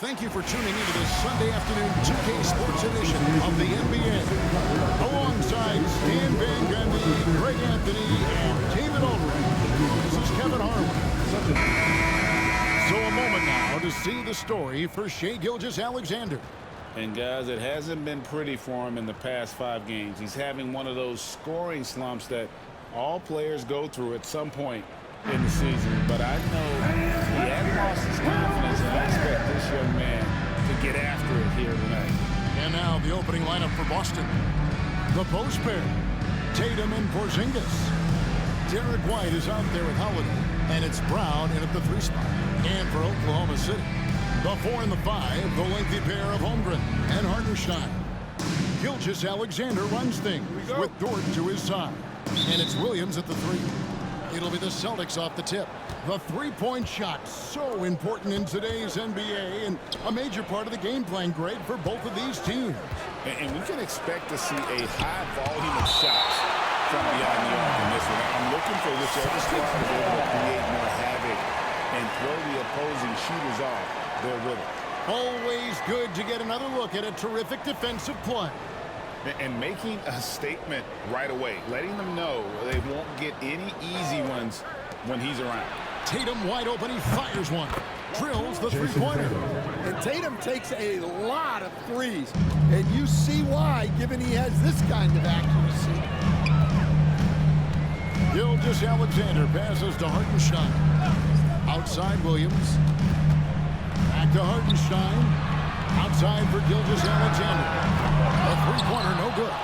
thank you for tuning into this Sunday afternoon 2K Sports edition of the NBA. Alongside Stan Van Gundy, Greg Anthony, and David Aldridge, this is Kevin Harlan. So a moment now to see the story for Shai Gilgeous-Alexander. And guys, it hasn't been pretty for him in the past 5 games. He's having one of those scoring slumps that all players go through at some point in the season. But I know he hadn't lost his confidence, and I expect this young man to get after it here tonight. And now the opening lineup for Boston. The post pair, Tatum and Porzingis. Derek White is out there with Holiday, and it's Brown in at the 3 spot. And for Oklahoma City, the 4 and the 5, the lengthy pair of Holmgren and Hartenstein. Gilgeous-Alexander runs things with Dort to his side. And it's Williams at the 3. It'll be the Celtics off the tip. The three-point shot, so important in today's NBA, and a major part of the game plan, Greg, for both of these teams. And we can expect to see a high volume of shots from beyond the arc in this one. I'm looking for whichever squad is able to create more havoc and throw the opposing shooters off their rhythm. Always good to get another look at a terrific defensive play. And making a statement right away, letting them know they won't get any easy ones when he's around. Tatum wide open, he fires one. Drills the three-pointer. And Tatum takes a lot of threes. And you see why, given he has this kind of accuracy. Gilgeous-Alexander passes to Hartenstein. Outside Williams. Back to Hartenstein. Outside for Gilgeous-Alexander. A three-pointer, no good.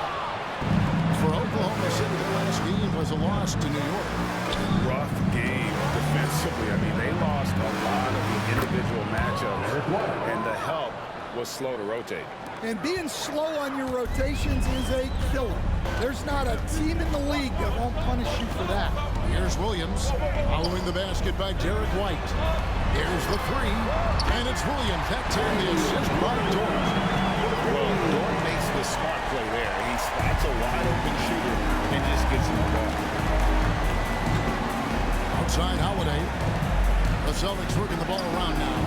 For Oklahoma City, the last game was a loss to New York. Rough game defensively. I mean, they lost a lot of the individual matchups, and the help was slow to rotate. And being slow on your rotations is a killer. There's not a team in the league that won't punish you for that. Here's Williams, following the basket by Derek White. Here's the 3, and it's Williams. That time the assist by Dort. Well, Dort makes the smart play there. He spots a wide-open shooter and just gets him the ball. Outside Holiday. The Celtics working the ball around now.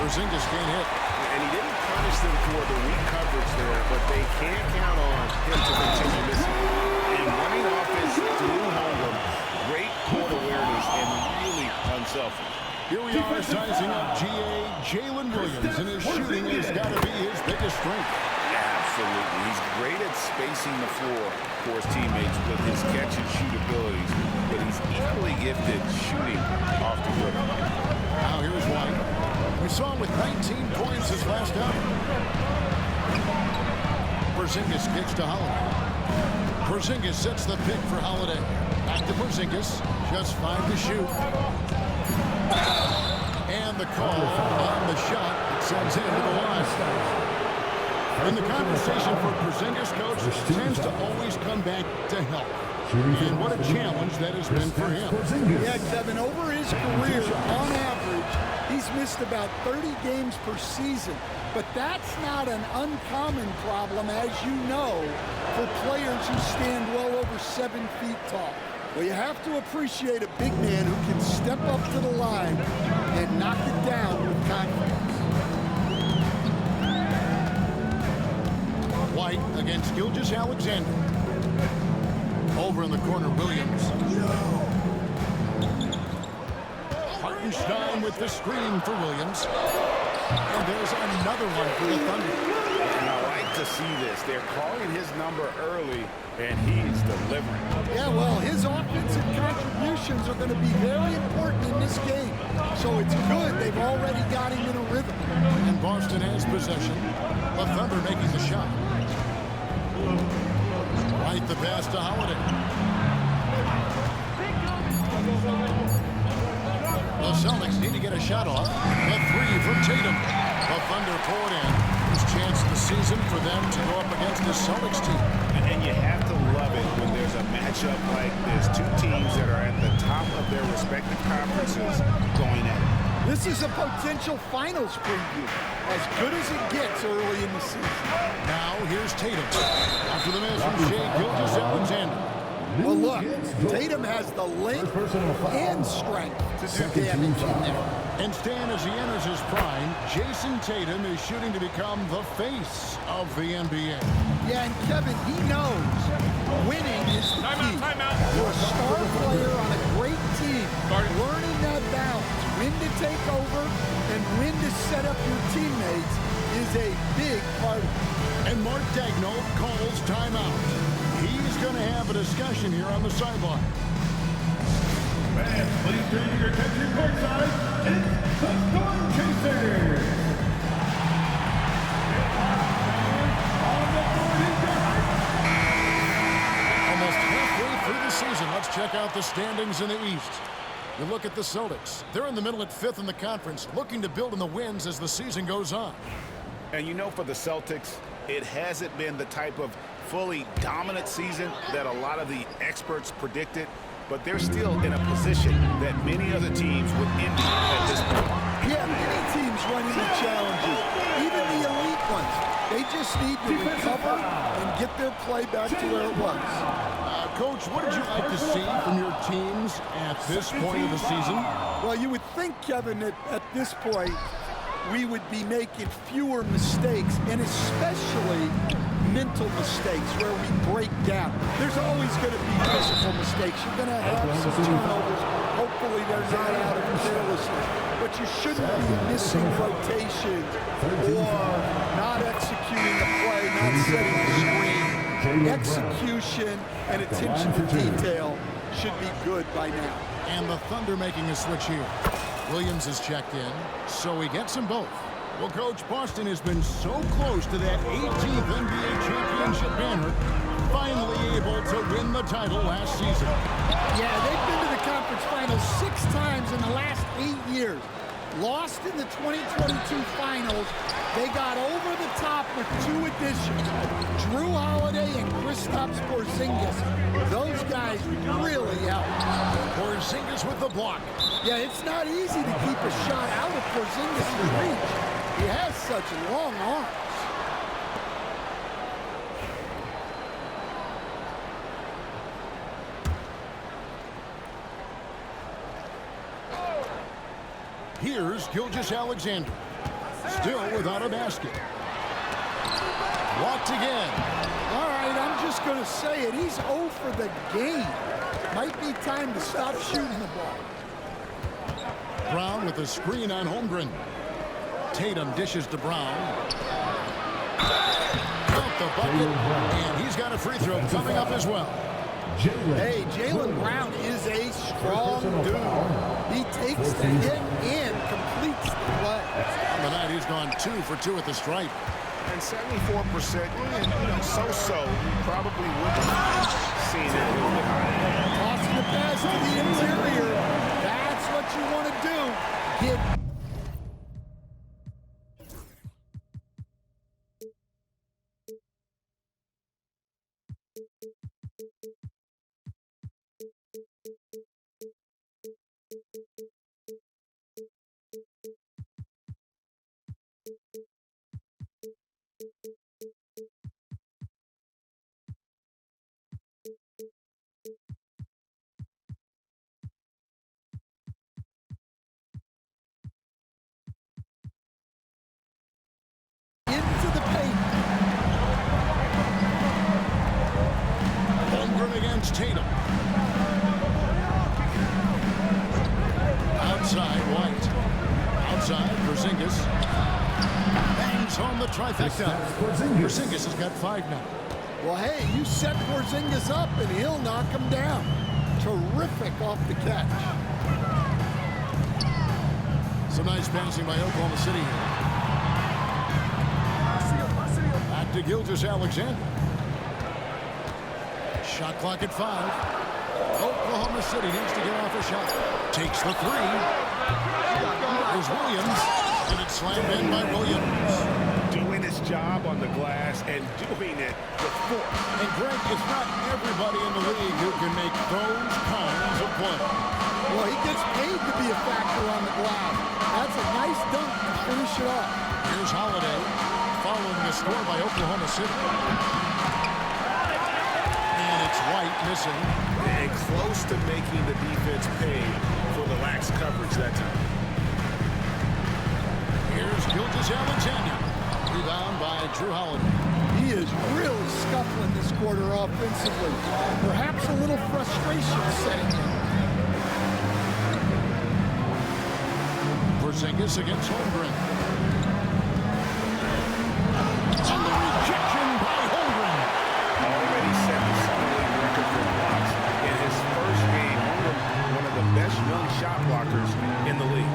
Porzingis can't hit. And he didn't punish them for the weak coverage there, but they can't count on him to continue missing. And running offense through Holmgren, great court awareness and really unselfish. Here we are sizing up Jalen Williams, and his shooting has got to be his biggest strength. Absolutely. He's great at spacing the floor for his teammates with his catch-and-shoot abilities, but he's equally gifted shooting off the dribble. Now here's White. We saw him with 19 points his last outing. Porzingis kicks to Holiday. Porzingis sets the pick for Holiday. Back to Porzingis. Just 5 to shoot. And the call on the shot sends him to the line. And the conversation for Porzingis, coach, tends to always come back to help. And what a challenge that has been for him. Yeah, Kevin, over his career, on average, he's missed about 30 games per season. But that's not an uncommon problem, as you know, for players who stand well over 7 feet tall. Well, you have to appreciate a big man who can step up to the line and knock it down with confidence. White against Gilgeous-Alexander. Over in the corner, Williams. Hartenstein with the screen for Williams. And there's another one for the Thunder. And I like to see this. They're calling his number early, and he's delivering. Yeah, well, his offensive contributions are going to be very important in this game. So it's good they've already got him in a rhythm. And Boston has possession. The Thunder making the shot. Right the pass to Holiday. The Celtics need to get a shot off. The 3 from Tatum. The Thunder pour it in. First chance of the season for them to go up against the Celtics team. And you have to love it when there's a matchup like this. 2 teams that are at the top of their respective conferences going at it. This is a potential finals preview. As good as it gets early in the season. Now here's Tatum. After the miss from Shai Gilgeous-Alexander. Well, look, Tatum has the length and strength to do damage in there. And Stan, as he enters his prime, Jason Tatum is shooting to become the face of the NBA. Yeah, and Kevin, he knows winning is the key. You're a star player on a great team. Learning that balance, when to take over and when to set up your teammates, is a big part of it. And Mark Daigneault calls timeout. He's going to have a discussion here on the sideline. Fans, please turn your attention courtside. It's the Storm Chasers. Almost halfway through the season, let's check out the standings in the East. You look at the Celtics. They're in the middle at 5th in the conference, looking to build in the wins as the season goes on. And you know, for the Celtics, it hasn't been the type of fully dominant season that a lot of the experts predicted, but they're still in a position that many other teams would envy at this point. Yeah, many teams run into challenges, even the elite ones. They just need to recover and get their play back to where it was. Coach, what did you like to see from your teams at this point of the season? Well, you would think, Kevin, that at this point, we would be making fewer mistakes, and especially mental mistakes where we break down. There's always going to be physical mistakes. You're going to have some turnovers. Hopefully they're not out of carelessness. But you shouldn't be missing rotations or not executing the play, not setting the screen. Execution and attention to detail should be good by now. And the Thunder making a switch here. Williams is checked in, so he gets them both. Well, Coach, Boston has been so close to that 18th NBA championship banner, finally able to win the title last season. Yeah, they've been to the conference finals 6 times in the last 8 years. Lost in the 2022 finals. They got over the top with 2 additions. Drew Holiday and Kristaps Porzingis. Those guys really helped. Porzingis with the block. Yeah, it's not easy to keep a shot out of Porzingis' reach. He has such long arms. Here's Gilgeous-Alexander. Still without a basket. Blocked again. All right, I'm just going to say it. He's 0 for the game. Might be time to stop shooting the ball. Brown with a screen on Holmgren. Tatum dishes to Brown. Out the bucket, and he's got a free throw coming up as well. Hey, Jaylen Brown is a strong dude. He takes the hit and completes the play. Tonight he's gone 2 for 2 at the stripe. And 74%, and so-so, probably wouldn't have seen it a little bit higher. Tossing the pass to the interior. That's what you want to do. Get into the paint. Holmgren against Tatum. Outside, White. Outside, Porzingis. Bangs home the trifecta. Porzingis has got 5 now. Well, hey, you set Porzingis up and he'll knock him down. Terrific off the catch. Some nice passing by Oklahoma City here. Back to Gilgeous-Alexander. Shot clock at 5. Oklahoma City needs to get off a shot. Takes the 3. There's Williams, and it's slammed in by Williams. Doing his job on the glass and doing it with force. And Greg, it's not everybody in the league who can make those kinds of plays. Well, he gets paid to be a factor on the glass. That's a nice dunk to finish it off. Here's Holiday, following the score by Oklahoma City. And It's White missing. And close to making the defense pay for the lax coverage that time. Here's Gilgeous-Alexander. Rebound by Drew Holiday. He is really scuffling this quarter offensively. Perhaps a little frustration setting in. Porzingis against Holmgren. And the rejection by Holmgren. Already set the summer league record for blocks in his first game. One of the best young shot blockers in the league.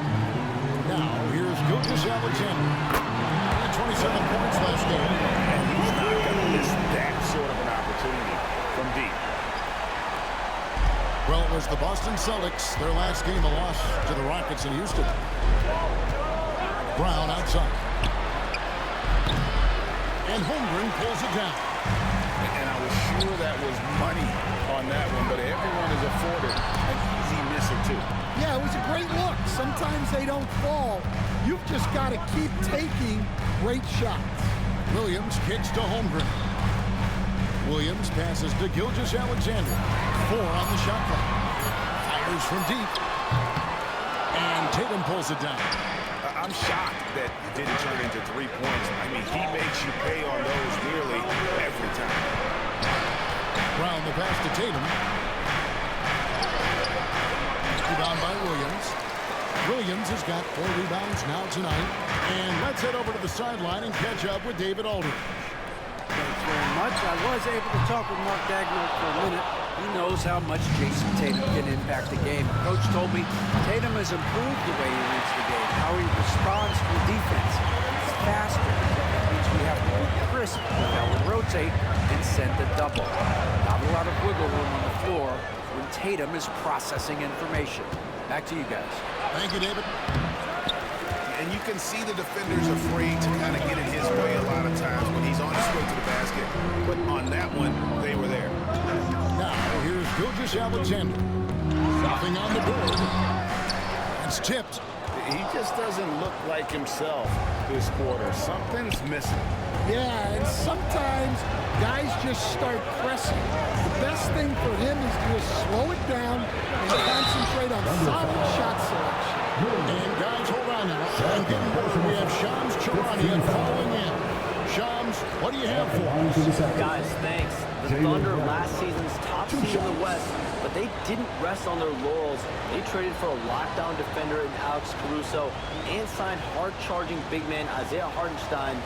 Now, here's Gilgeous-Alexander. He had 27 points last game. And he's not going to miss that sort of an opportunity from deep. Well, it was the Boston Celtics, their last game, a loss to the Rockets in Houston. Brown outside. And Holmgren pulls it down. And I was sure that was money on that one, but everyone is afforded an easy miss or two. Yeah, it was a great look. Sometimes they don't fall. You've just got to keep taking great shots. Williams kicks to Holmgren. Williams passes to Gilgeous-Alexander. 4 on the shot clock. Fires from deep. And Tatum pulls it down. I'm shocked that it didn't turn into 3 points. I mean, he makes you pay on those nearly every time. Brown the pass to Tatum. Rebound by Williams. Williams has got 4 rebounds now tonight. And let's head over to the sideline and catch up with David Aldridge. Thanks very much. I was able to talk with Mark Daigneault for a minute. He knows how much Jason Tatum can impact the game. Coach told me Tatum has improved the way he reads the game, how he responds to defense. He's faster. That means we have to be crisp with how we rotate and send the double. Not a lot of wiggle room on the floor when Tatum is processing information. Back to you guys. Thank you, David. And you can see the defenders afraid to kind of get in his way a lot of times when he's on his way to the basket. But on that one, they were there. Now, here's Gilgeous-Alexander. Nothing on the board. It's tipped. He just doesn't look like himself this quarter. Something's missing. Yeah, and sometimes guys just start pressing. The best thing for him is to just slow it down and concentrate on solid shot selection. And guys, hold on now. I'm getting word we have Shams Charania calling in. Shams, what do you have for us? Guys, thanks. The Thunder last season's top seed in the West, but they didn't rest on their laurels. They traded for a lockdown defender in Alex Caruso and signed hard-charging big man Isaiah Hartenstein.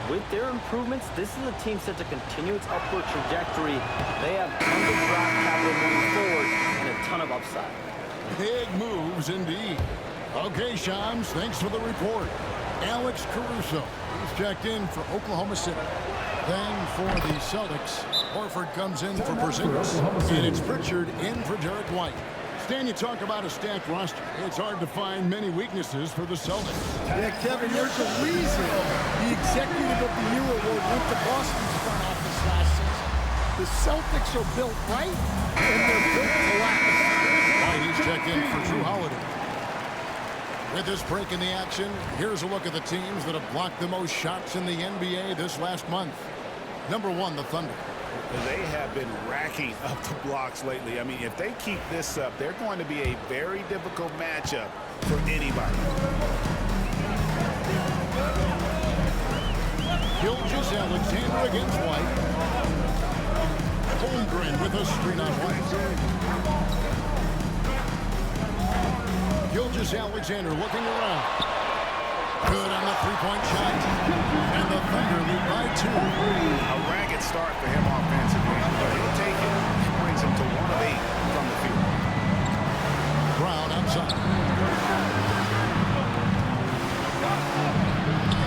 With their improvements, this is a team set to continue its upward trajectory. They have tons of draft capital moving forward and a ton of upside. Big moves indeed. Okay, Shams, thanks for the report. Alex Caruso, he's checked in for Oklahoma City. Then for the Celtics, Horford comes in for Porzingis. And it's Pritchard in for Derek White. Stan, you talk about a stacked roster. It's hard to find many weaknesses for the Celtics. Yeah, Kevin, there's a reason the Executive of the Year award went to Boston's front office last season. The Celtics are built right, and they're built to last. He's checked in for Drew Holiday. With this break in the action, here's a look at the teams that have blocked the most shots in the NBA this last month. Number 1, the Thunder. They have been racking up the blocks lately. I mean, if they keep this up, they're going to be a very difficult matchup for anybody. Gilgeous-Alexander against White. Holmgren with a screen on White. Gilgeous-Alexander looking around. Good on the three-point shot. And the Thunder lead by 2. A ragged start for him offensively, but he'll take it. It brings him to 1 of 8 from the field. Brown outside.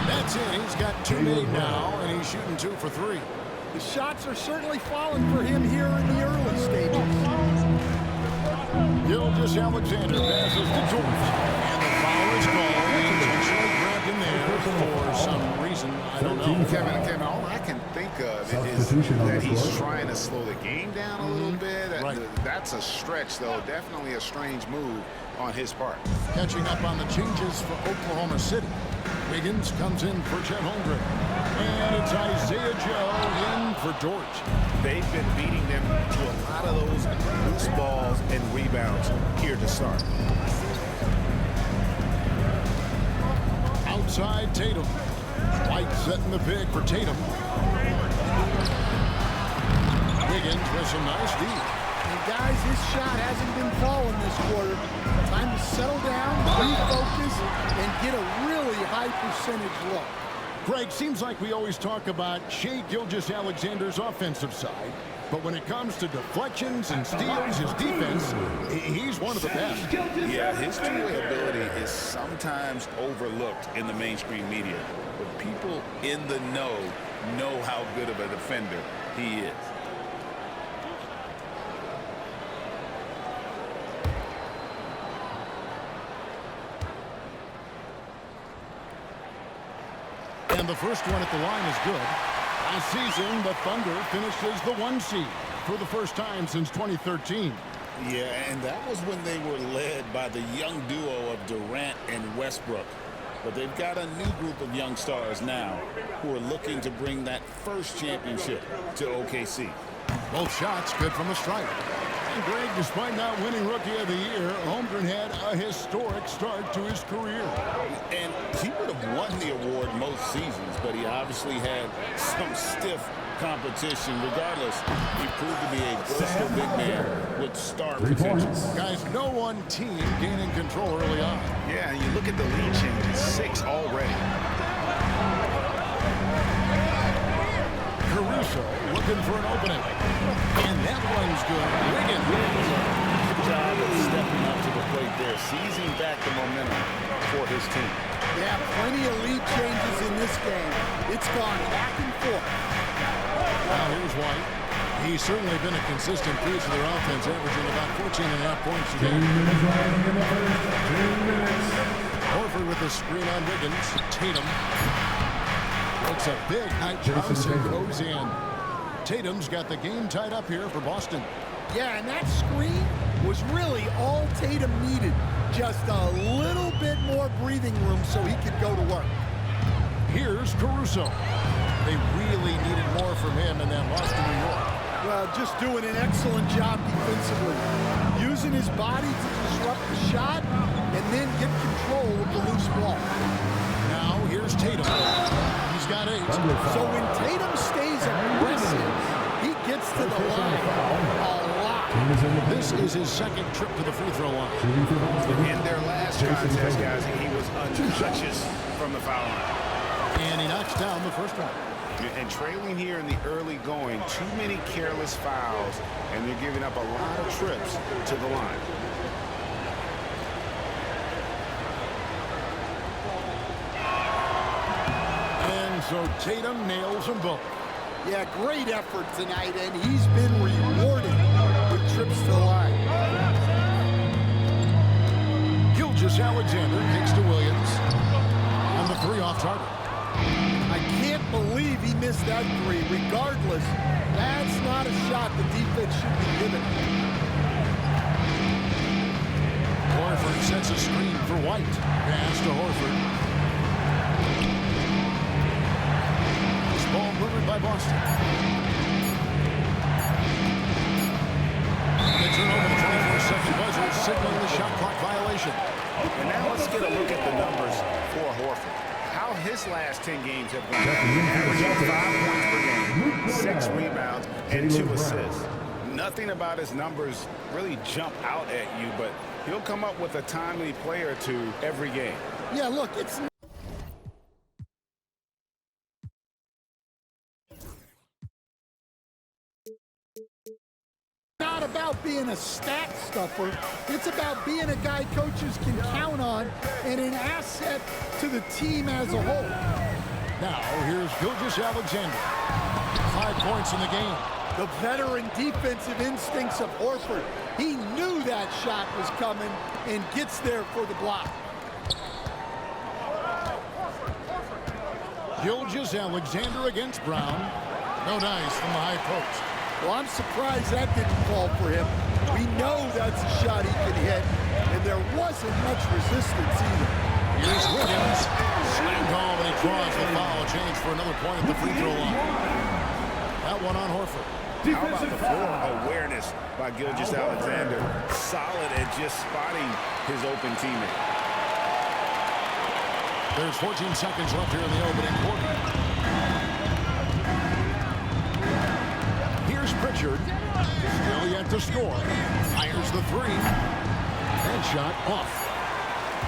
That's it. He's got 2 made now, and he's shooting 2 for 3. The shots are certainly falling for him here in the early stages. Gilgeous-Alexander passes to George. And the foul is called. He intentionally grabbed him there for some reason. I don't know. Kevin, all I can think of is that he's trying to slow the game down a little bit. Right. That's a stretch, though. Definitely a strange move on his part. Catching up on the changes for Oklahoma City. Wiggins comes in for Chet Holmgren. And it's Isaiah Joe in for George. they've been beating them to a lot of those loose balls and rebounds here to start. Outside Tatum. White setting the pick for Tatum. Wiggins with some nice D. And guys, his shot hasn't been falling this quarter. Time to settle down, refocus, and get a really high percentage look. Greg, seems like we always talk about Shai Gilgeous-Alexander's offensive side, but when it comes to deflections and steals, his defense, he's one of the best. Yeah, his two-way ability is sometimes overlooked in the mainstream media, but people in the know how good of a defender he is. And the first one at the line is good. Last season, the Thunder finishes the 1 seed for the first time since 2013. Yeah, and that was when they were led by the young duo of Durant and Westbrook. But they've got a new group of young stars now who are looking to bring that first championship to OKC. Both shots good from the stripe. And Greg, despite not winning Rookie of the Year, Holmgren had a historic start to his career. And he would have won the award most seasons, but he obviously had some stiff competition. Regardless, he proved to be a versatile big man with star potential. Guys, no one team gaining control early on. Yeah, and you look at the lead changes, 6 already. Caruso looking for an opening. And that one's good. Wiggins. Good job of stepping up to the plate there, seizing back the momentum for his team. Yeah, plenty of lead changes in this game. It's gone back and forth. Now here's White. He's certainly been a consistent piece of their offense, averaging about 14.5 points a game. 2 minutes. Horford with the screen on Wiggins. Tatum. Looks a big high bounce and goes in. Tatum's got the game tied up here for Boston. Yeah, and that screen was really all Tatum needed. Just a little bit more breathing room so he could go to work. Here's Caruso. They really needed more from him in that loss to New York. Well, just doing an excellent job defensively. Using his body to disrupt the shot and then get control of the loose ball. Now here's Tatum. He's got 8. So when Tatum stays aggressive, he gets to the line a lot. This is his second trip to the free throw line. In their last contest, guys, he was unconscious from the foul line. And he knocks down the first one. And trailing here in the early going, too many careless fouls, and they're giving up a lot of trips to the line. And so Tatum nails them both. Yeah, great effort tonight, and he's been rewarded with trips to the line. Gilgeous-Alexander kicks to Williams. And the 3 off target. I can't believe he missed that 3. Regardless, that's not a shot the defense should be given. Horford sets a screen for White. Pass to Horford. This ball moved by Boston. And they turn over the 24-second buzzer, signaling the shot clock violation. And now let's get a look at the numbers for Horford. How his last 10 games have gone. Averaging 5 points per game, 6 rebounds, and 2 assists. Nothing about his numbers really jump out at you, but he'll come up with a timely play or two every game. Yeah, look, it's not about being a stat stuffer. It's about being a guy coaches can count on and an asset to the team as a whole. Now, here's Gilgeous-Alexander. 5 points in the game. The veteran defensive instincts of Horford. He knew that shot was coming and gets there for the block. Gilgeous-Alexander against Brown. No dice from the high post. Well, I'm surprised that didn't fall for him. We know that's a shot he can hit, and there wasn't much resistance either. Here's Wiggins. Slam home, and he draws the foul. Change for another point at the free throw line. That one on Horford. How about the floor awareness by Gilgeous-Alexander? Solid at just spotting his open teammate. There's 14 seconds left here in the opening quarter. Here's Pritchard. Still yet to score. Fires the three. Headshot off.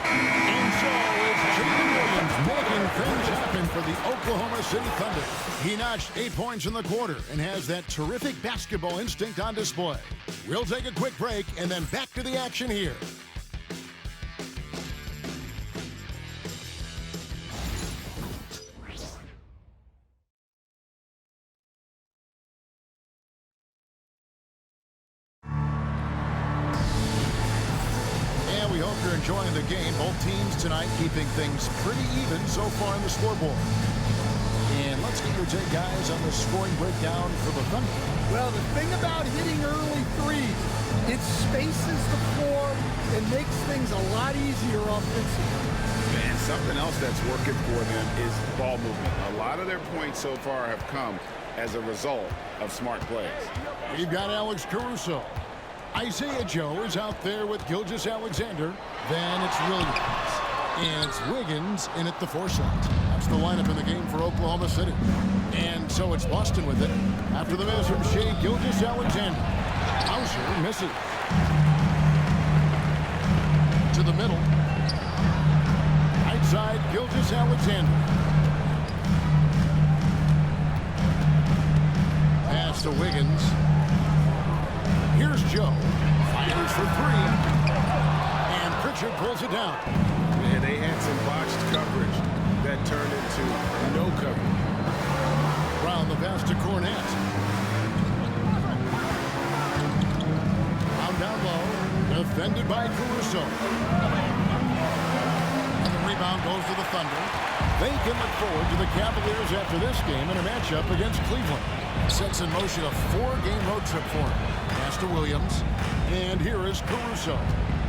And so is Jaden Williams making things happen for the Oklahoma City Thunder. He notched 8 points in the quarter and has that terrific basketball instinct on display. We'll take a quick break and then back to the action here. Enjoying the game. Both teams tonight keeping things pretty even so far on the scoreboard. And let's get your take, guys, on the scoring breakdown for the Thunder. Well, the thing about hitting early threes, it spaces the floor and makes things a lot easier offensively. And something else that's working for them is ball movement. A lot of their points so far have come as a result of smart plays. We've got Alex Caruso. Isaiah Joe is out there with Gilgeous-Alexander. Then it's Williams. And it's Wiggins in at the 4 slot. That's the lineup in the game for Oklahoma City. And so it's Boston with it. After the miss from Shai Gilgeous-Alexander. Hauser misses. To the middle. Right side, Gilgeous-Alexander. Pass to Wiggins. Here's Joe. Fires for 3. And Pritchard pulls it down. Man, they had some botched coverage that turned into no coverage. Brown the pass to Cornette. Down low. Defended by Caruso. And the rebound goes to the Thunder. They can look forward to the Cavaliers after this game in a matchup against Cleveland. Sets in motion a 4-game road trip for him. Pass to Williams. And here is Caruso.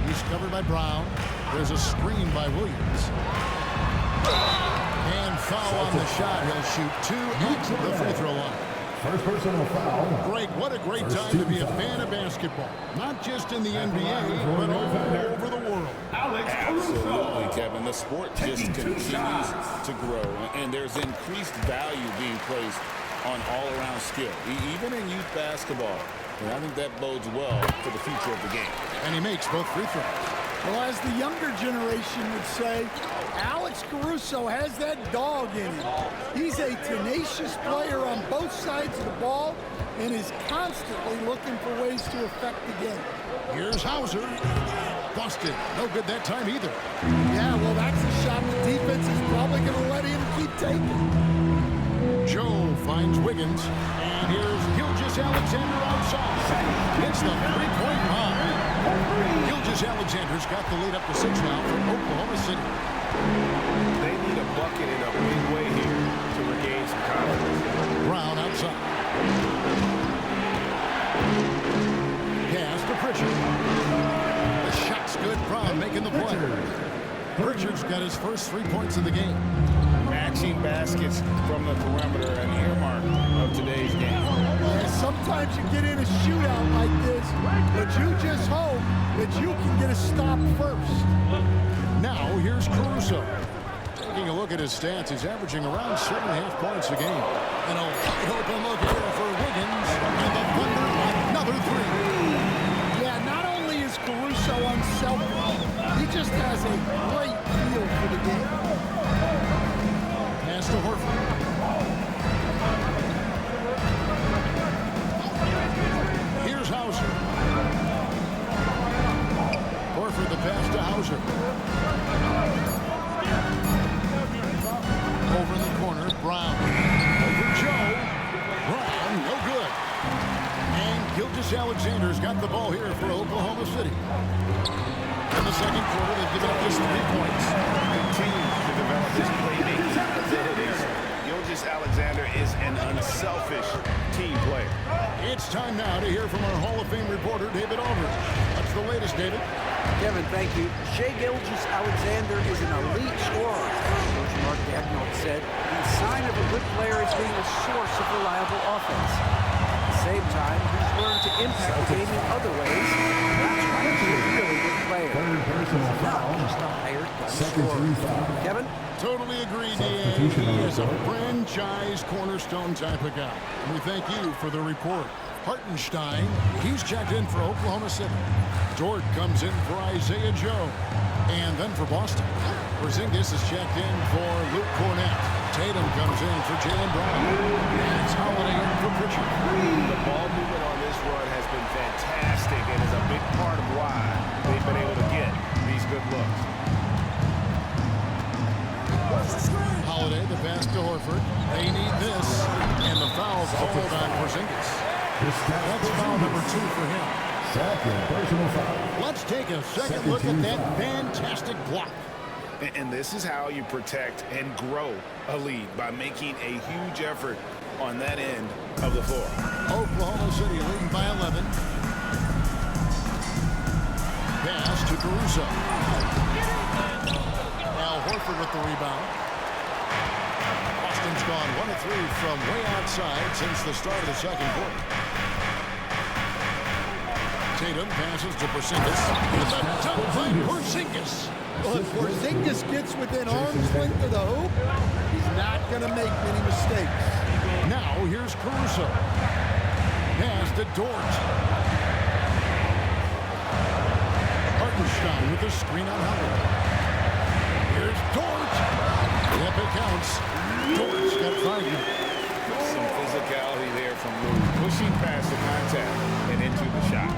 He's covered by Brown. There's a screen by Williams. And foul on the shot. He'll shoot 2 at the free throw line. First personal foul. Greg, what a great time to be a fan of basketball. Not just in the NBA, but all over the world. Absolutely, Kevin. The sport just continues to grow, and there's increased value being placed on all-around skill, even in youth basketball. And I think that bodes well for the future of the game. And he makes both free throws. Well, as the younger generation would say, Alex Caruso has that dog in him. He's a tenacious player on both sides of the ball and is constantly looking for ways to affect the game. Here's Hauser. Busted. No good that time either. Yeah, well, that's a shot the defense is probably going to let him keep taking. Joe finds Wiggins. And here's Gilgeous-Alexander outside. It's the three-point bomb. Gilgeous-Alexander's got the lead up to 6 now for Oklahoma City. They need a bucket in a big way here to regain some confidence. Brown outside. Pass to Pritchard. The shot's good. Brown making the play. Pritchard's got his first 3 points of the game. Matching baskets from the perimeter, an earmark of today's game. Yeah, sometimes you get in a shootout like this, but you just hope that you can get a stop first. Now here's Caruso. Taking a look at his stats, he's averaging around 7.5 points a game. And a wide open look here for Wiggins. And the Thunder another 3. Yeah, not only is Caruso unselfish, he just has a great feel for the game. Pass to Horford. Here's Hauser. Horford the pass to Hauser. Over in the corner, Brown. Over Joe. Brown, no good. And Gilgeous-Alexander's got the ball here for Oklahoma City. In the second quarter, they've given up just 3 points. Continue to develop his playmaking abilities. Gilgeous-Alexander is an unselfish team player. It's time now to hear from our Hall of Fame reporter, David Aldridge. What's the latest, David? Kevin, thank you. Shai Gilgeous-Alexander is an elite scorer. Coach Mark Daigneault said the sign of a good player is being a source of reliable offense. same time, he's learned to impact the game in other ways. That's why he's a really good player. Not just a hired gun scorer. Kevin? Totally agree, D.A. He is a franchise cornerstone type of guy. We thank you for the report. Hartenstein, he's checked in for Oklahoma City. Dort comes in for Isaiah Joe. And then for Boston, Porzingis is checked in for Luke Cornett. Tatum comes in for Jaylen Brown. And it's Holiday in for Pritchard. The ball movement on this run has been fantastic and is a big part of why they've been able to get these good looks. Holiday, the pass to Horford. They need this. And the foul called on Porzingis. That's foul number 2 for him. Let's take a second look at that fantastic block. And this is how you protect and grow a lead, by making a huge effort on that end of the floor. Oklahoma City leading by 11. Pass to Caruso. Al Horford with the rebound. Boston's gone 1 of 3 from way outside since the start of the second quarter. Tatum passes to Porzingis. With a dunk by Porzingis. Well, if Porzingis gets within arm's length of the hoop, he's not going to make many mistakes. Now here's Caruso. Pass to Dort. Hartenstein with a screen on Howard. Here's Dort. Yep, it counts. Dort's got 5 now. Some physicality there from Lou, pushing past the contact and into the shot.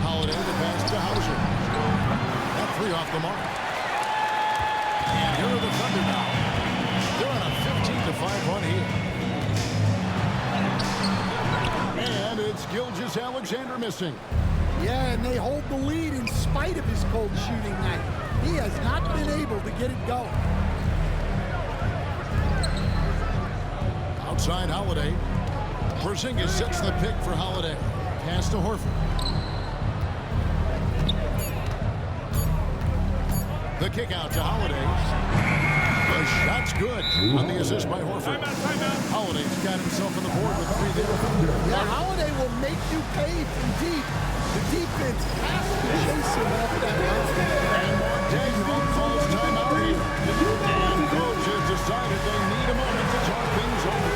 Holiday, the pass to Hauser. That 3 off the mark. And here are the Thunder now. They're on a 15-5 run here. And it's Gilgeous-Alexander missing. Yeah, and they hold the lead in spite of his cold shooting night. He has not been able to get it going. Outside Holiday. Porzingis sets the pick for Holiday. Pass to Horford. The kick out to Holiday. The shot's good on the assist by Horford. Holiday's got himself on the board with 3 there. Yeah, Holiday will make you pay from deep. The defense has to chase him off that line. And Mark Daigneault calls timeout here. And coach has decided they need a moment to talk things over.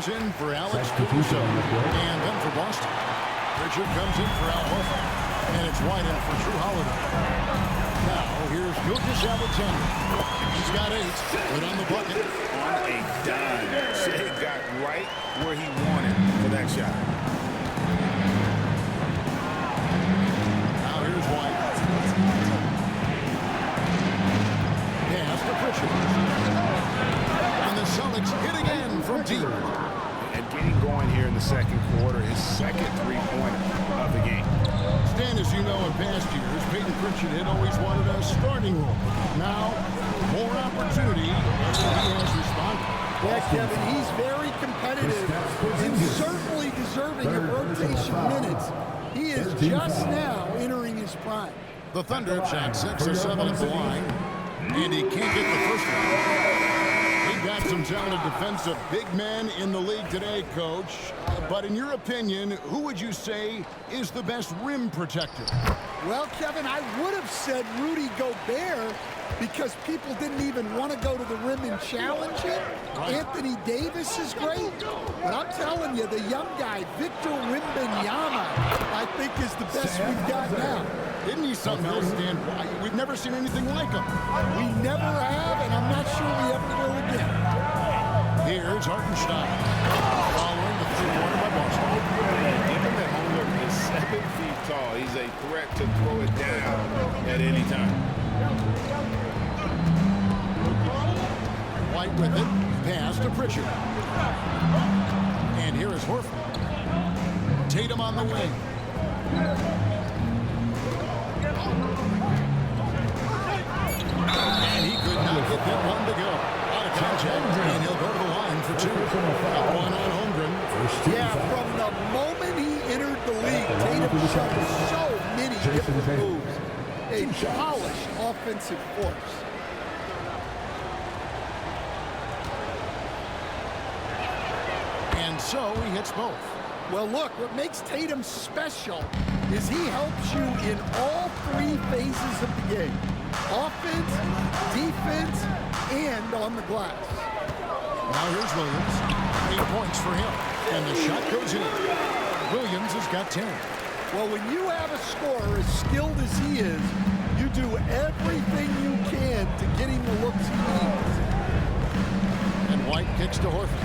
In for Alex Caruso, and then for Boston. Pritchard comes in for Al Horford, and it's White in for Drew Holiday. Now here's Gilgeous-Alexander. He's got 8, good on the bucket. On a dime. Shea got right where he wanted for that shot. Now here's White. Pass to Pritchard. And the Celtics hit again from deep. Getting going here in the second quarter, his second 3-pointer of the game. Stan, as you know, in past years, Peyton Pritchard had always wanted a starting role. Now, more opportunity, and he has responded. Yeah, Kevin, he's very competitive and certainly deserving of rotation minutes. He is just now entering his prime. The Thunder have shot 6 of 7 at the line, and he can't get the first one. Got some talented defensive big men in the league today, Coach. But in your opinion, who would you say is the best rim protector? Well, Kevin, I would have said Rudy Gobert because people didn't even want to go to the rim and challenge him. Right. Anthony Davis is great. But I'm telling you, the young guy, Victor Wembanyama, I think is the best we've got now. Isn't he something else, Stan? We've never seen anything like him. We never have, and I'm not sure we ever will again. Here's Hartenstein. Following the 3-pointer by Boston. Given that Holmgren is 7 feet tall, he's a threat to throw it down at any time. White with it. Pass to Pritchard. And here is Horford. Tatum on the wing. And he could not get that one to go. Out have shown so many different moves. A polished offensive force. And so he hits both. Well, look, what makes Tatum special is he helps you in all three phases of the game. Offense, defense, and on the glass. Now here's Williams. 8 points for him. And the shot goes in. Williams has got 10. Well, when you have a scorer as skilled as he is, you do everything you can to get him the looks he needs. And White kicks to Horford.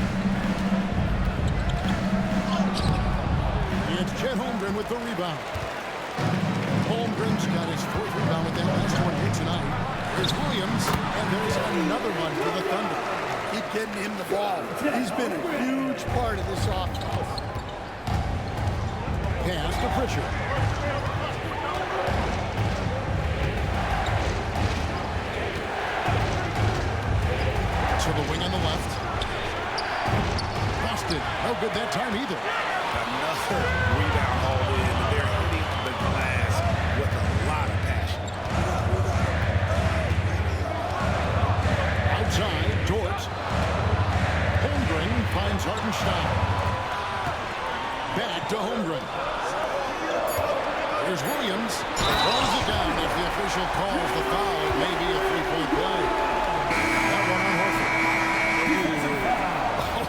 It's Chet Holmgren with the rebound. Holmgren's got his 4th rebound with that last one here tonight. Here's Williams, and there's another one for the Thunder. Keep getting him the ball. He's been a huge part of this offense. Pass to Pritchard. To the wing on the left. Busted. No good that time either. Another rebound hauled in, and they're hitting the glass with a lot of passion. Outside, Dort. Holmgren finds Hartenstein. Back to Holmgren. Here's Williams. Throws it down. If the official calls the foul, it may be a 3-point play. That one on Horford.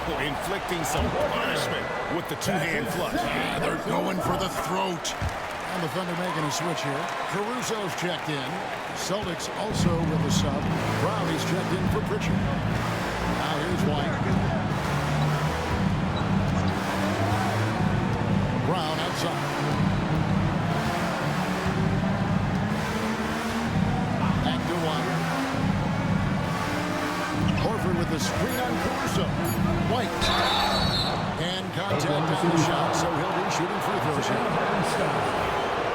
Oh, inflicting some punishment with the two-hand flush. Yeah, they're going for the throat. And the Thunder making a switch here. Caruso's checked in. Celtics also with a sub. Brown is checked in for Pritchard. Now here's White. Brown outside. Back to White. Horford with the screen on Caruso. White. And contact on the shot, so he'll be shooting free throws here.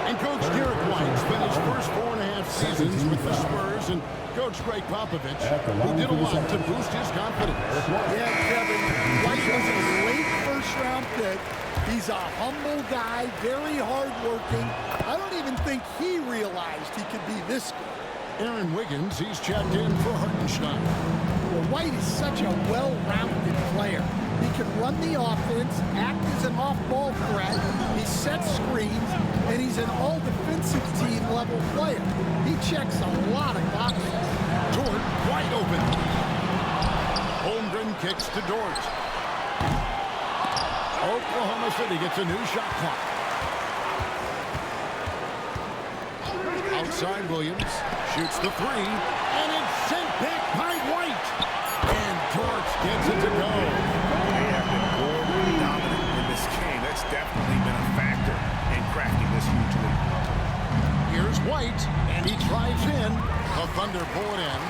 And Coach Derek White spent his first 4.5 seasons with the Spurs and Coach Greg Popovich, who did a lot to boost his confidence. Yeah, Kevin, White was a late first-round pick. He's a humble guy, very hard-working. I don't even think he realized he could be this good. Aaron Wiggins, he's checked in for Hartenstein. Well, White is such a well-rounded player. He can run the offense, act as an off-ball threat, he sets screens, and he's an all-defensive team-level player. He checks a lot of boxes. Dort wide open. Holmgren kicks to Dort. Oklahoma City gets a new shot clock. Outside Williams shoots the 3, and it's sent back by White. And Dort gets it to go. They have been more dominant in this game. That's definitely been a factor in cracking this huge lead. Here's White, and he drives in. The Thunder pull it in.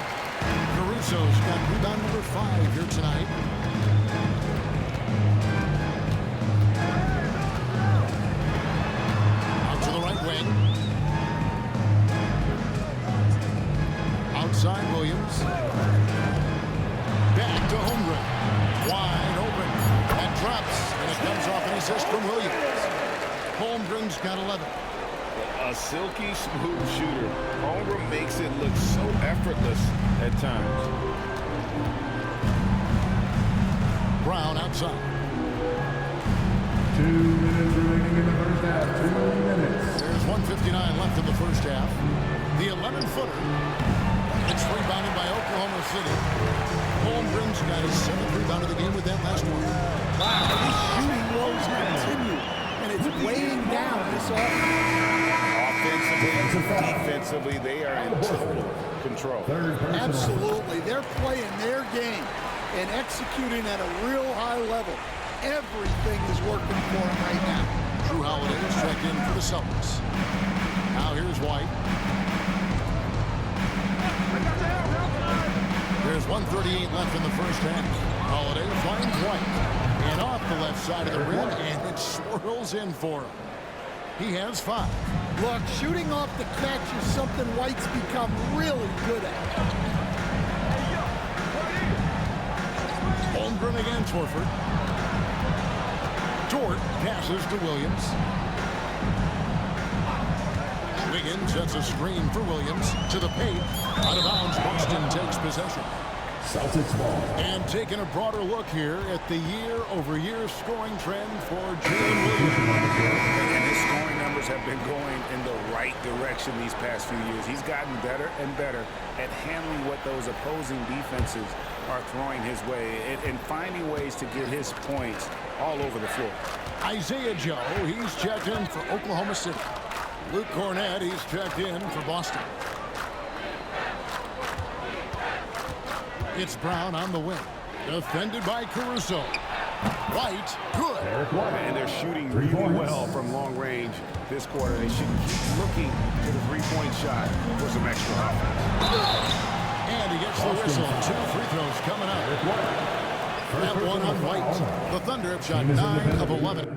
Caruso's got rebound number 5 here tonight. Out to the right wing. Outside Williams. Back to Holmgren. Wide open. That drops, and it comes off an assist from Williams. Holmgren's got 11. A silky smooth shooter. Holmgren makes it look so effortless at times. Brown outside. 2 minutes remaining in the first half. 2 minutes. There's 1:59 left in the first half. The 11-footer. It's rebounded by Oklahoma City. Holmgren's got his 7th rebound of the game with that last one. Wow, these shooting woes continue, and it's weighing down this offense. Offensively, defensively, they are in total control. Absolutely. They're playing their game and executing at a real high level. Everything is working for them right now. Drew Holiday is checked in for the Celtics. Now here's White. There's 1:38 left in the first half. Holiday finds White. And off the left side of the rim, and it swirls in for him. He has 5. Look, shooting off the catch is something White's become really good at. Holmgren against Horford. Dort passes to Williams. Wiggins sets a screen for Williams to the paint. Out of bounds, Boston takes possession. Celtics ball. And taking a broader look here at the year-over-year scoring trend for Jalen Williams. And his scoring numbers have been going in the right direction these past few years. He's gotten better and better at handling what those opposing defenses are throwing his way and finding ways to get his points all over the floor. Isaiah Joe, he's checked in for Oklahoma City. Luke Cornett, he's checked in for Boston. It's Brown on the wing. Defended by Caruso. White, good. And they're shooting really well from long range this quarter. They should keep looking to the three-point shot for some extra offense. And he gets the whistle. 2 free throws coming up. That one on White. The Thunder have shot 9 of 11.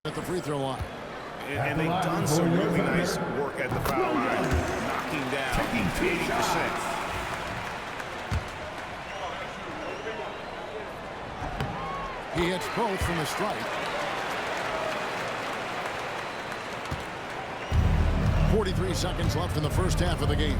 At the free throw line. And they've done some really nice work at the foul line, knocking down 80%. He hits both from the stripe. 43 seconds left in the first half of the game.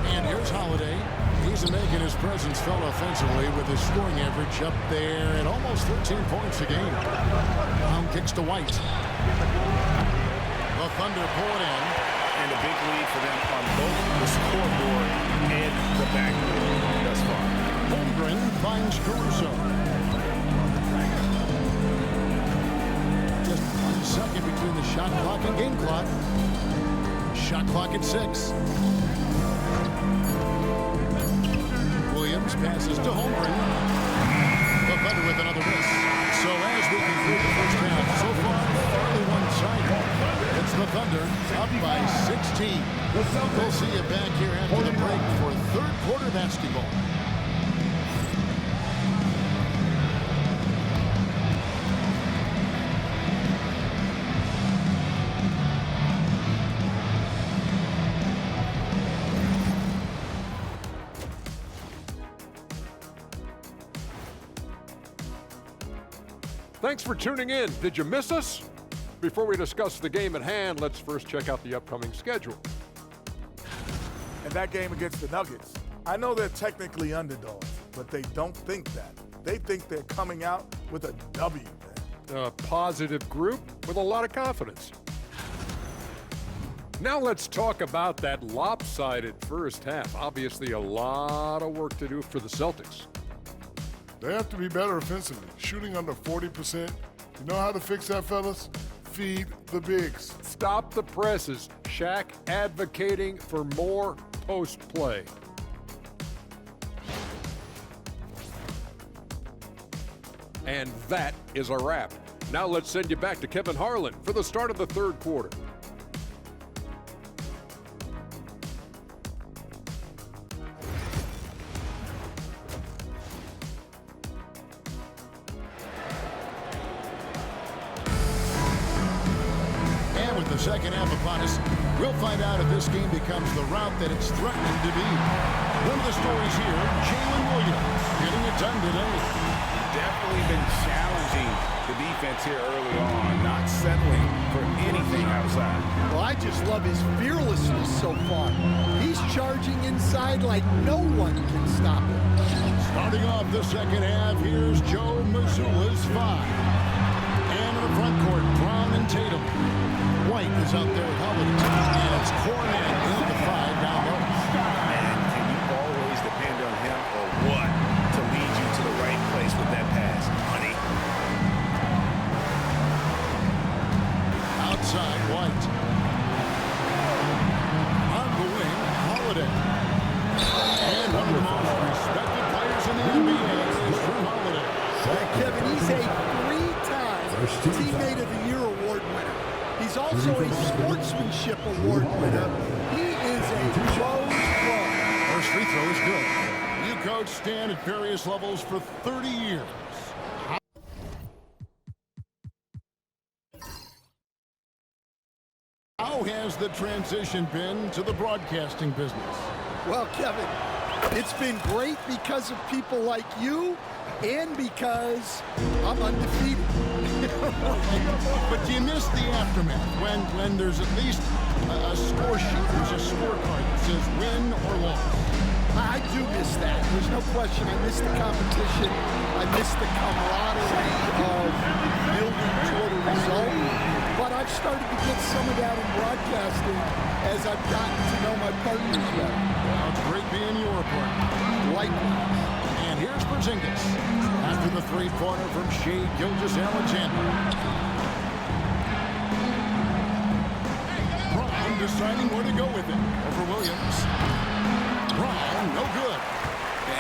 And here's Holiday. He's making his presence felt offensively with his scoring average up there at almost 13 points a game. Brown kicks to White. The Thunder pull it in. And a big lead for them on both the scoreboard and the backboard thus far. Holmgren finds Caruso. Just 1 second between the shot clock and game clock. Shot clock at 6. Williams passes to Holmgren. The Thunder with another miss. So as we conclude the first half, so far, fairly one-sided. It's the Thunder up by 16. We'll see you back here after the break for third quarter basketball. Thanks for tuning in. Did you miss us? Before we discuss the game at hand, let's first check out the upcoming schedule. And that game against the Nuggets, I know they're technically underdogs, but they don't think that. They think they're coming out with a W, man. A positive group with a lot of confidence. Now let's talk about that lopsided first half. Obviously a lot of work to do for the Celtics. They have to be better offensively. Shooting under 40%. You know how to fix that, fellas? Feed the bigs. Stop the presses. Shaq advocating for more post play. And that is a wrap. Now let's send you back to Kevin Harlan for the start of the third quarter. The second half upon us, we'll find out if this game becomes the route that it's threatening to be. One of the stories here, Jalen Williams getting it done today. Definitely been challenging the defense here early on, not settling for anything outside. Well, I just love his fearlessness so far. He's charging inside like no one can stop him. Starting off the second half, here's Joe Mazzulla's 5. And in the front court, Brown and Tatum. White is out there with Holiday. And it's Cornett in at the 5 down low. And can you always depend on him or what to lead you to the right place with that pass, honey? Outside, White. On the wing, Holiday. And one of the most respected players in the NBA is Drew Holiday. Kevin, he's a 3-time Teammate of the Year award winner. He's also a Sportsmanship Award winner. He is a close player. First free throw is good. coached Stan at various levels for 30 years. How has the transition been to the broadcasting business? Well, Kevin, it's been great because of people like you and because I'm undefeated. But do you miss the aftermath when there's at least a score sheet, there's a scorecard that says win or loss? I do miss that. There's no question. I miss the competition. I miss the camaraderie of building toward a result. But I've started to get some of that in broadcasting as I've gotten to know my partners better. Well, it's great being your partner. Likewise. And here's Porzingis after the three-pointer from Shai Gilgeous-Alexander. Brown deciding where to go with it over Williams. Brown, no good.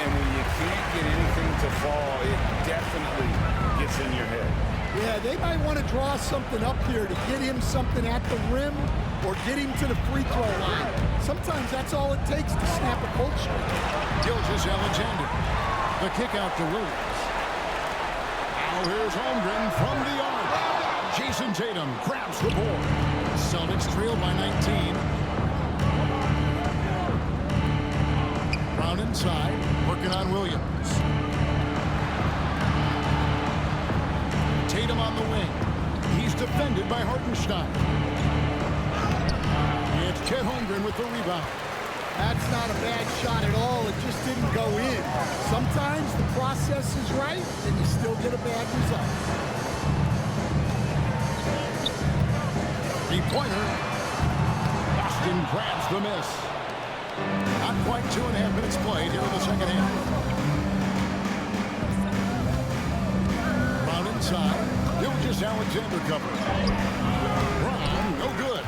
And when you can't get anything to fall, it definitely gets in your head. Yeah, they might want to draw something up here to get him something at the rim or get him to the free throw line. Sometimes that's all it takes to snap a cold streak. Gilgeous-Alexander. The kick out to Williams. Now here's Holmgren from the arc. Jason Tatum grabs the board. Celtics trail by 19. Brown inside, working on Williams. Tatum on the wing. He's defended by Hartenstein. It's Chet Holmgren with the rebound. That's not a bad shot at all. It just didn't go in. Sometimes the process is right, and you still get a bad result. Three-pointer. Boston grabs the miss. Not quite 2.5 minutes played here in the second half. Brown inside. Gilgeous-Alexander cover. Brown, no good.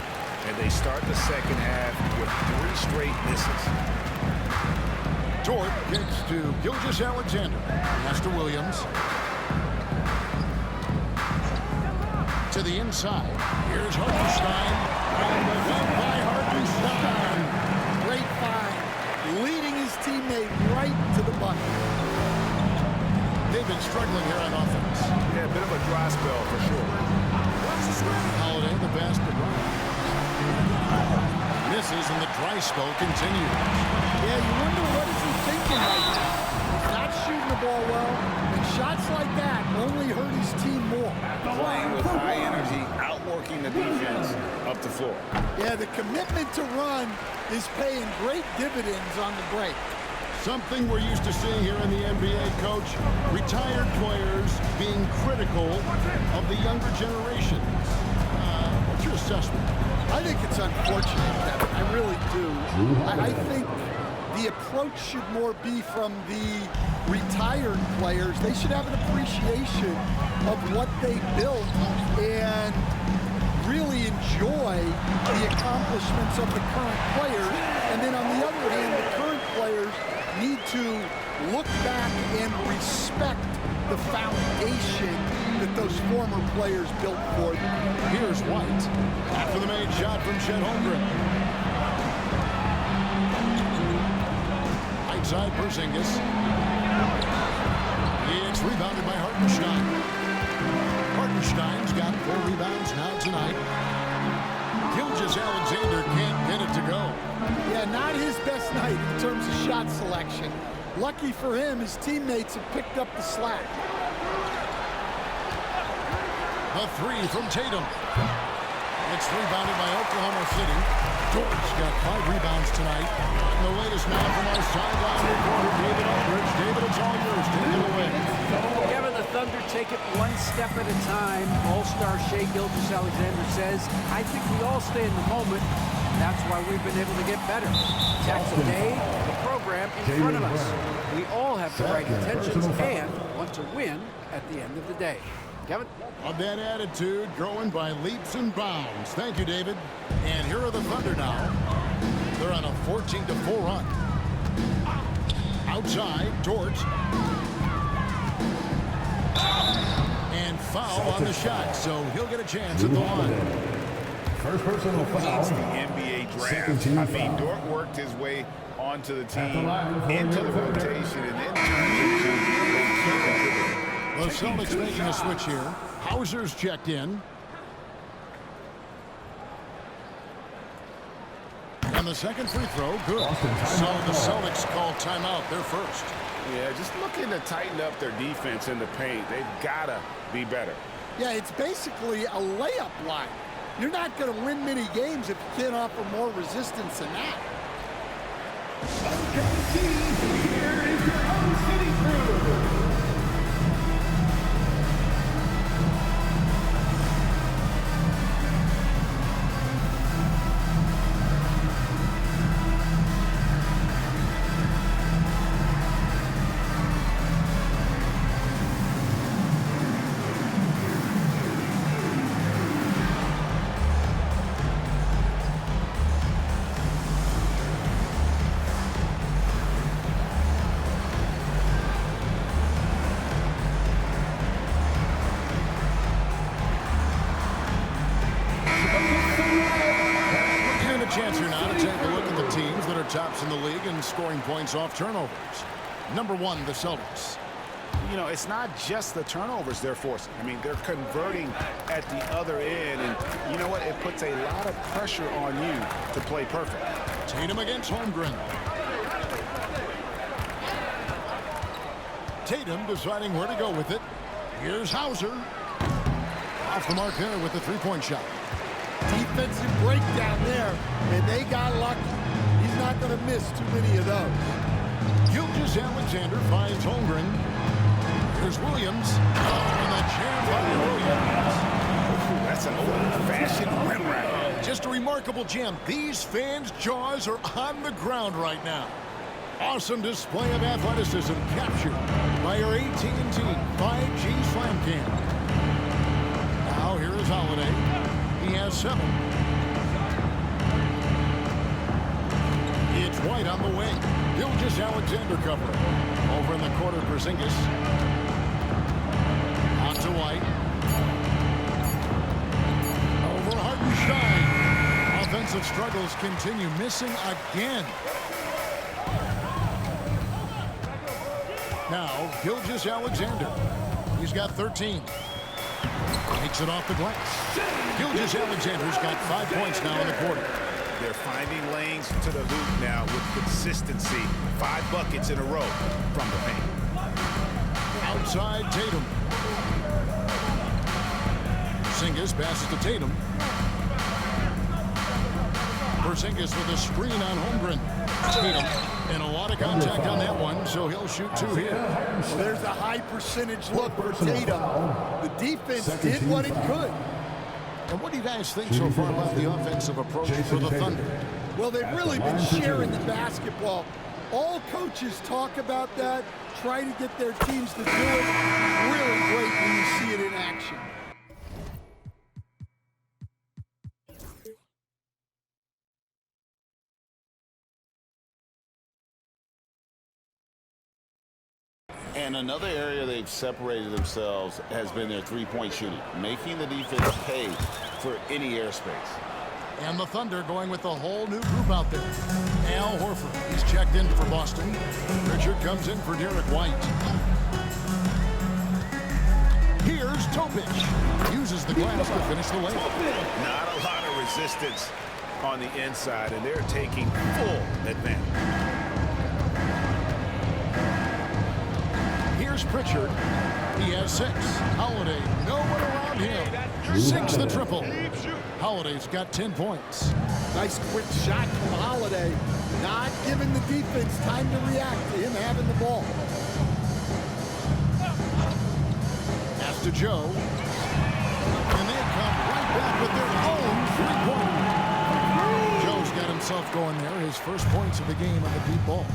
And they start the second half with 3 straight misses. Dort kicks to Gilgeous-Alexander. Pass to Williams. To the inside. Here's Hartenstein. And the run by Hartenstein. Great find. Leading his teammate right to the bucket. They've been struggling here on offense. Yeah, a bit of a dry spell for sure. Holiday, the basket run. Misses and the dry spell continues. Yeah, you wonder what is he thinking right now. He's not shooting the ball well, and shots like that only hurt his team more. Playing with high energy, outworking the defense up the floor. Yeah, the commitment to run is paying great dividends on the break. Something we're used to seeing here in the NBA, Coach. Retired players being critical of the younger generation. What's your assessment? I think it's unfortunate, Kevin. I really do. I think the approach should more be from the retired players. They should have an appreciation of what they built and really enjoy the accomplishments of the current players. And then on the other hand, the current players need to look back and respect the foundation that those former players built for them. Here's White. After the made shot from Chet Holmgren. Outside Porzingis. It's rebounded by Hartenstein. Hartenstein's got 4 rebounds now tonight. Gilgeous-Alexander can't get it to go. Yeah, not his best night in terms of shot selection. Lucky for him, his teammates have picked up the slack. A 3 from Tatum. It's rebounded by Oklahoma City. Dort's got 5 rebounds tonight. And the latest now from our sideline reporter, David Aldridge. David, it's all yours. Take it away. Kevin, the Thunder take it one step at a time. All-star Shai Gilgeous-Alexander says, I think we all stay in the moment. That's why we've been able to get better. That's a day, the program in front of us. We all have the right intentions and want to win at the end of the day. Kevin? Of that attitude growing by leaps and bounds. Thank you, David. And here are the Thunder now. They're on a 14-4 run. Outside, Dort. And foul on the shot, so he'll get a chance at the line. First personal foul. It's the NBA draft. I mean, Dort worked his way onto the team, into the rotation, and then turns into a key contributor. The Celtics making a switch here. Hauser's checked in. And the second free throw, good. So the Celtics call timeout, their first. Yeah, just looking to tighten up their defense in the paint. They've got to be better. Yeah, it's basically a layup line. You're not going to win many games if you can't offer more resistance than that. Here is your own city crew. Tops in the league in scoring points off turnovers. Number one, the Celtics. You know, it's not just the turnovers they're forcing. I mean, they're converting at the other end, and you know what? It puts a lot of pressure on you to play perfect. Tatum against Holmgren. Tatum deciding where to go with it. Here's Hauser. Off the mark there with the three-point shot. Defensive breakdown there, and they got lucky. He's not going to miss too many of those. Gilgeous-Alexander finds Holmgren. Here's Williams. And the jam by Williams. That's an old-fashioned rim rack. Just a remarkable jam. These fans' jaws are on the ground right now. Awesome display of athleticism captured by our AT&T 5G Slam Cam. Now here is Holiday. He has 7. It's White on the wing. Gilgeous-Alexander cover. Over in the corner, Porzingis. On to White. Over Hartenstein. Offensive struggles continue. Missing again. Now, Gilgeous-Alexander. He's got 13. Takes it off the glass. Gilgeous-Alexander's got 5 points now in the quarter. They're finding lanes to the hoop now with consistency. 5 buckets in a row from the paint. Outside Tatum. Porzingis passes to Tatum. Porzingis with a screen on Holmgren. Tatum. And a lot of contact on that one, so he'll shoot 2 here. Well, there's a high percentage look for Tatum. The defense did what it could. And what do you guys think so far about the offensive approach for the Thunder? Well, they've really been sharing the basketball. All coaches talk about that, try to get their teams to do it. Really great when you see it in action. And another area they've separated themselves has been their three-point shooting, making the defense pay for any airspace. And the Thunder going with a whole new group out there. Al Horford, he's checked in for Boston. Richard comes in for Derek White. Here's Topic. Uses the glass to finish the layup. Not a lot of resistance on the inside, and they're taking full advantage. Here's Pritchard. He has 6. Holiday, no one around him. 6 the triple. Holiday's got 10 points. Nice quick shot from Holiday. Not giving the defense time to react to him having the ball. Pass to Joe. And they come right back with their own 3-pointer. Joe's got himself going there. His first points of the game on the deep ball.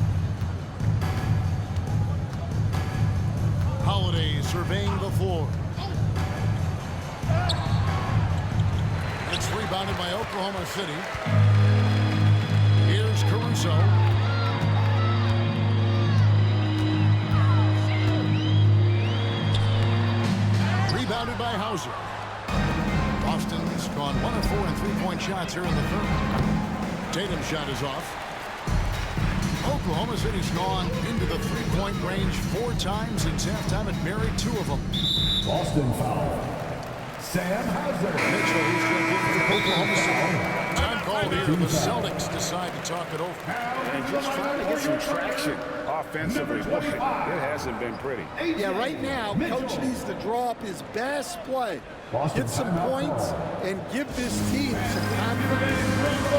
Holiday surveying the floor. It's rebounded by Oklahoma City. Here's Caruso. Rebounded by Hauser. Boston's gone 1 of 4 in 3-point shots here in the third. Tatum's shot is off. Oklahoma City's gone into the three-point range 4 times since halftime and buried 2 of them. Boston foul. Sam Hauser. Mitchell, who's checked in for Oklahoma City. Time called here. The Celtics decide to talk it over. And just trying to get some traction offensively. Boy, it hasn't been pretty. Yeah, right now, Coach needs to draw up his best play. Get some points and give this team some confidence.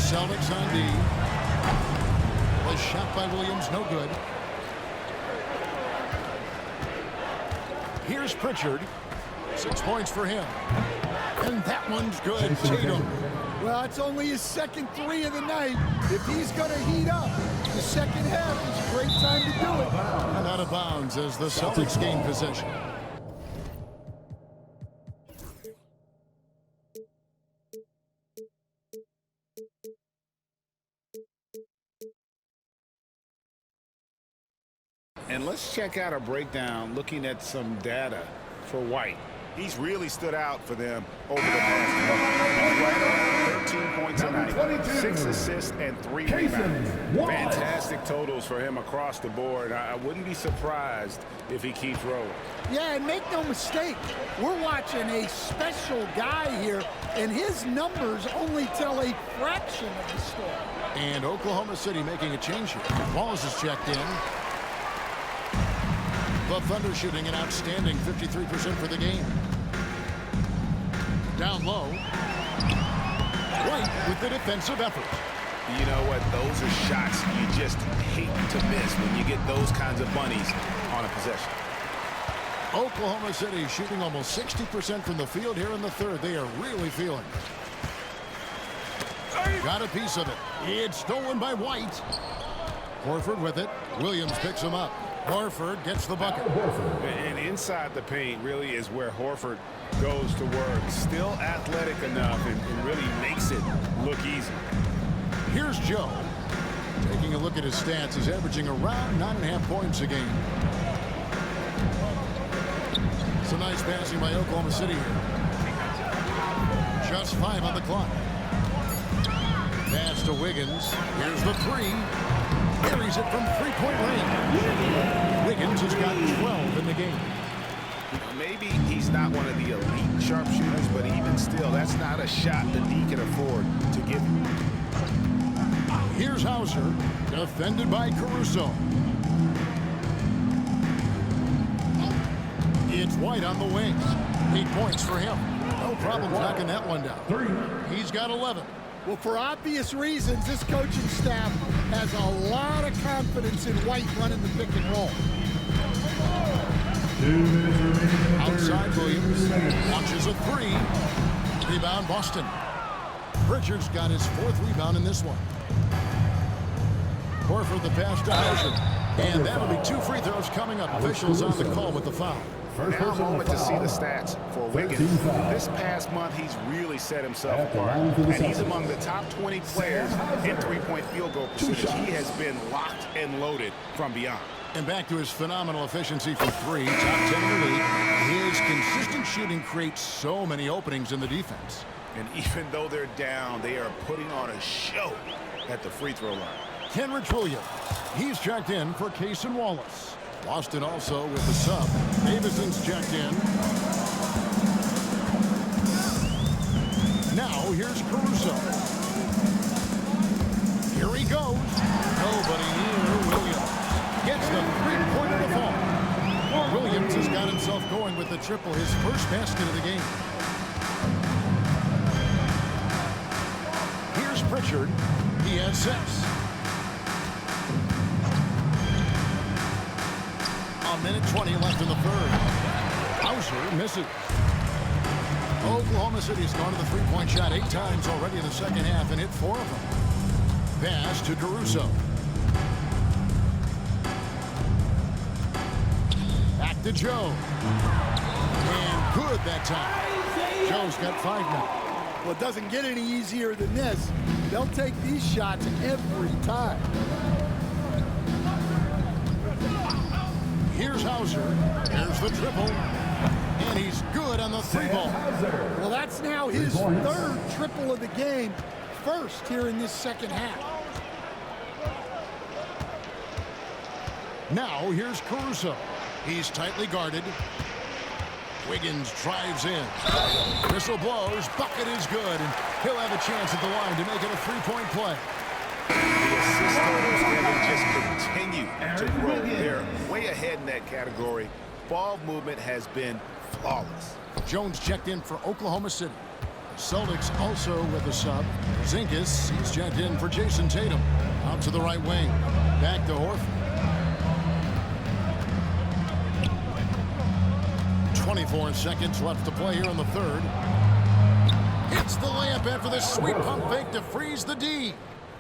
Celtics on D. Was shot by Williams, no good. Here's Pritchard. 6 points for him. And that one's good. Tatum. Well, it's only his second 3 of the night. If he's going to heat up, the second half is a great time to do it. And out of bounds as the Celtics gain possession. And let's check out a breakdown looking at some data for White. He's really stood out for them over the past month. He's right around 13 points a night, 6 assists, and 3 rebounds. Fantastic totals for him across the board. I wouldn't be surprised if he keeps rolling. Yeah, and make no mistake, we're watching a special guy here, and his numbers only tell a fraction of the story. And Oklahoma City making a change here. Wallace is checked in. The Thunder shooting an outstanding 53% for the game. Down low. White with the defensive effort. You know what? Those are shots you just hate to miss when you get those kinds of bunnies on a possession. Oklahoma City shooting almost 60% from the field here in the third. They are really feeling it. Got a piece of it. It's stolen by White. Horford with it. Williams picks him up. Horford gets the bucket. And inside the paint really is where Horford goes to work. Still athletic enough and really makes it look easy. Here's Joe. Taking a look at his stats, he's averaging around 9.5 points a game. Some nice passing by Oklahoma City here. Just 5 on the clock. Pass to Wiggins. Here's the 3. Carries it from three-point range. Wiggins has got 12 in the game. Maybe he's not one of the elite sharpshooters, but even still, that's not a shot that he can afford to give you. Here's Hauser, defended by Caruso. It's White on the wing. 8 points for him. No problem knocking that one down. He's got 11. Well, for obvious reasons, this coaching staff has a lot of confidence in White running the pick and roll. Outside Williams. Launches a 3. Rebound Boston. Pritchard's got his 4th rebound in this one. Horford the pass to Hauser. And that'll be 2 free throws coming up. Officials on the call with the foul. Now a moment to see the stats for Wiggins. This past month, he's really set himself apart. And he's among the top 20 players in three-point field goal percentage. He has been locked and loaded from beyond. And back to his phenomenal efficiency from 3, top 10 in the league. His consistent shooting creates so many openings in the defense. And even though they're down, they are putting on a show at the free throw line. Kenrich Williams. He's checked in for Cason Wallace. Boston also with the sub. Davison's checked in. Now here's Caruso. Here he goes. Nobody near Williams. Gets the three-pointer to fall. Williams has got himself going with the triple, his first basket of the game. Here's Pritchard. He has 6. A minute 20 left in the third. Hauser misses. Oklahoma City's gone to the three-point shot 8 times already in the second half and hit 4 of them. Pass to Caruso. to Joe. And good that time. Joe's got 5 now. Well, it doesn't get any easier than this. They'll take these shots every time. Here's Hauser. There's the triple. And he's good on the 3-ball. Well, that's now his 3rd triple of the game. First here in this second half. Now here's Caruso. He's tightly guarded. Wiggins drives in. Whistle blows. Bucket is good. And he'll have a chance at the line to make it a 3-point play. The assist totals, Kevin, just continue to grow. They're way ahead in that category. Ball movement has been flawless. Jones checked in for Oklahoma City. Celtics also with a sub. Porzingis, he's checked in for Jason Tatum. Out to the right wing. Back to Horford. 24 seconds left to play here in the 3rd. Hits the layup after the sweet pump fake to freeze the D.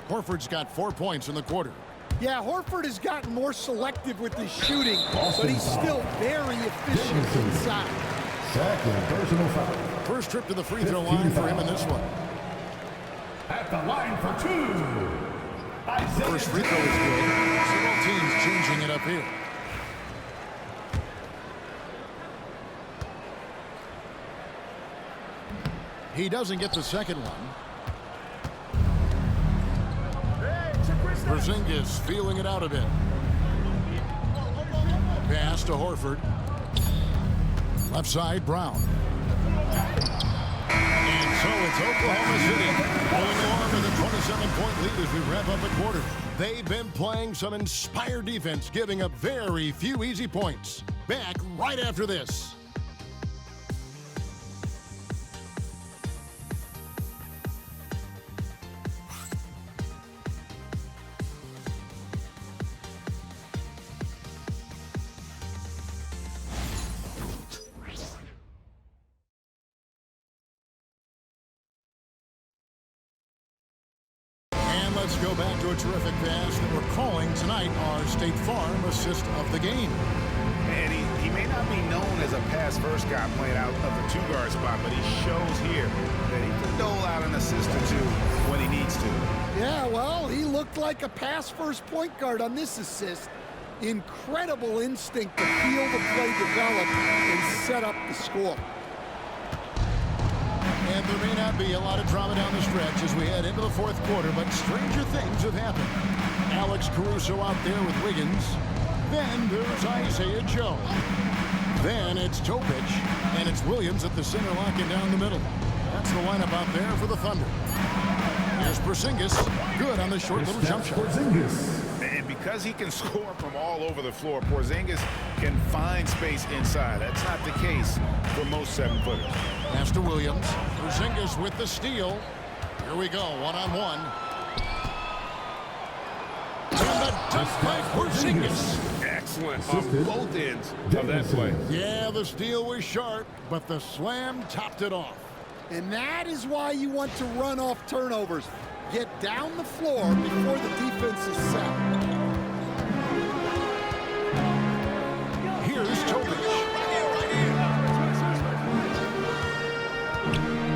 Horford's got 4 points in the quarter. Yeah, Horford has gotten more selective with his shooting, but he's still very efficient inside. Second personal foul. First trip to the free throw line for him in this one. At the line for 2. First free throw is good. Several teams changing it up here. He doesn't get the second one. Porzingis feeling it out a bit. Pass to Horford. Left side, Brown. And so it's Oklahoma City going along with a 27-point lead as we wrap up a quarter. They've been playing some inspired defense, giving up very few easy points. Back right after this. Let's go back to a terrific pass that we're calling tonight our State Farm assist of the game. And he may not be known as a pass-first guy playing out of the 2-guard spot, but he shows here that he can dole out an assist or 2 when he needs to. Yeah, well, he looked like a pass-first point guard on this assist. Incredible instinct to feel the play develop and set up the score. And there may not be a lot of drama down the stretch as we head into the 4th quarter, but stranger things have happened. Alex Caruso out there with Wiggins. Then there's Isaiah Joe. Then it's Topic, and it's Williams at the center locking down the middle. That's the lineup out there for the Thunder. Here's Porzingis. Good on the short little jump shot. And because he can score from all over the floor, Porzingis can find space inside. That's not the case for most 7-footers. Pass to Williams. Porzingis with the steal. Here we go, one-on-one. And the dunk by Porzingis. Excellent on both ends of that play. Yeah, the steal was sharp, but the slam topped it off. And that is why you want to run off turnovers. Get down the floor before the defense is set. Here's Topic.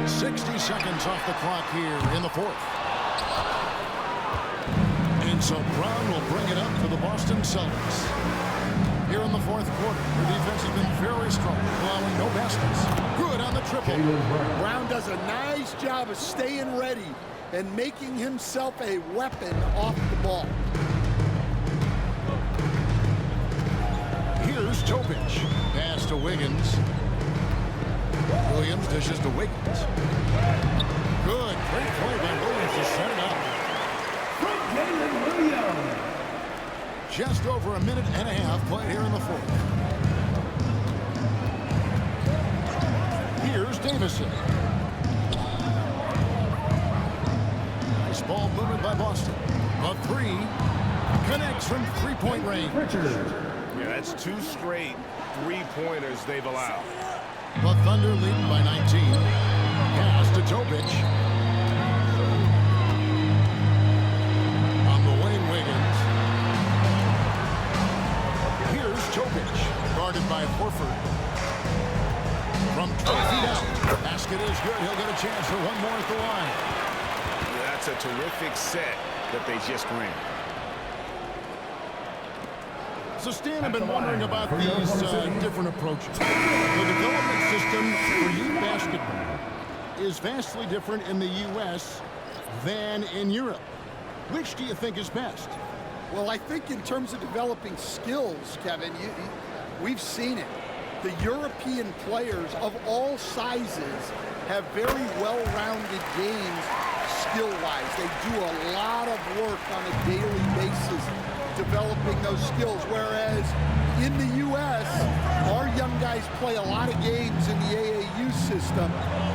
60 seconds off the clock here in the 4th. And so Brown will bring it up to the Boston Celtics. Here in the 4th quarter, the defense has been very strong, allowing no baskets. Good on the triple. Brown does a nice job of staying ready and making himself a weapon off the ball. Here's Topic. Pass to Wiggins. Williams dishes to Wiggins. Good. Great play by Williams to set it up. Jalen Williams. Just over a minute and a half played here in the 4th. Here's Davison. Nice ball movement by Boston. A 3 connects from 3-point range. Yeah, that's 2 straight 3-pointers they've allowed. The Thunder lead by 19. Pass to Topic. On the wing, Wiggins. Here's Topic. guarded by Horford. From 12 feet out. Basket is good. He'll get a chance for one more at the line. That's a terrific set that they just ran. So, Stan, I've been wondering about these different approaches. The development system for youth basketball is vastly different in the U.S. than in Europe. Which do you think is best? Well, I think in terms of developing skills, Kevin, we've seen it. The European players of all sizes have very well-rounded games skill-wise. They do a lot of work on a daily basis developing those skills, whereas in the U.S., our young guys play a lot of games in the AAU system.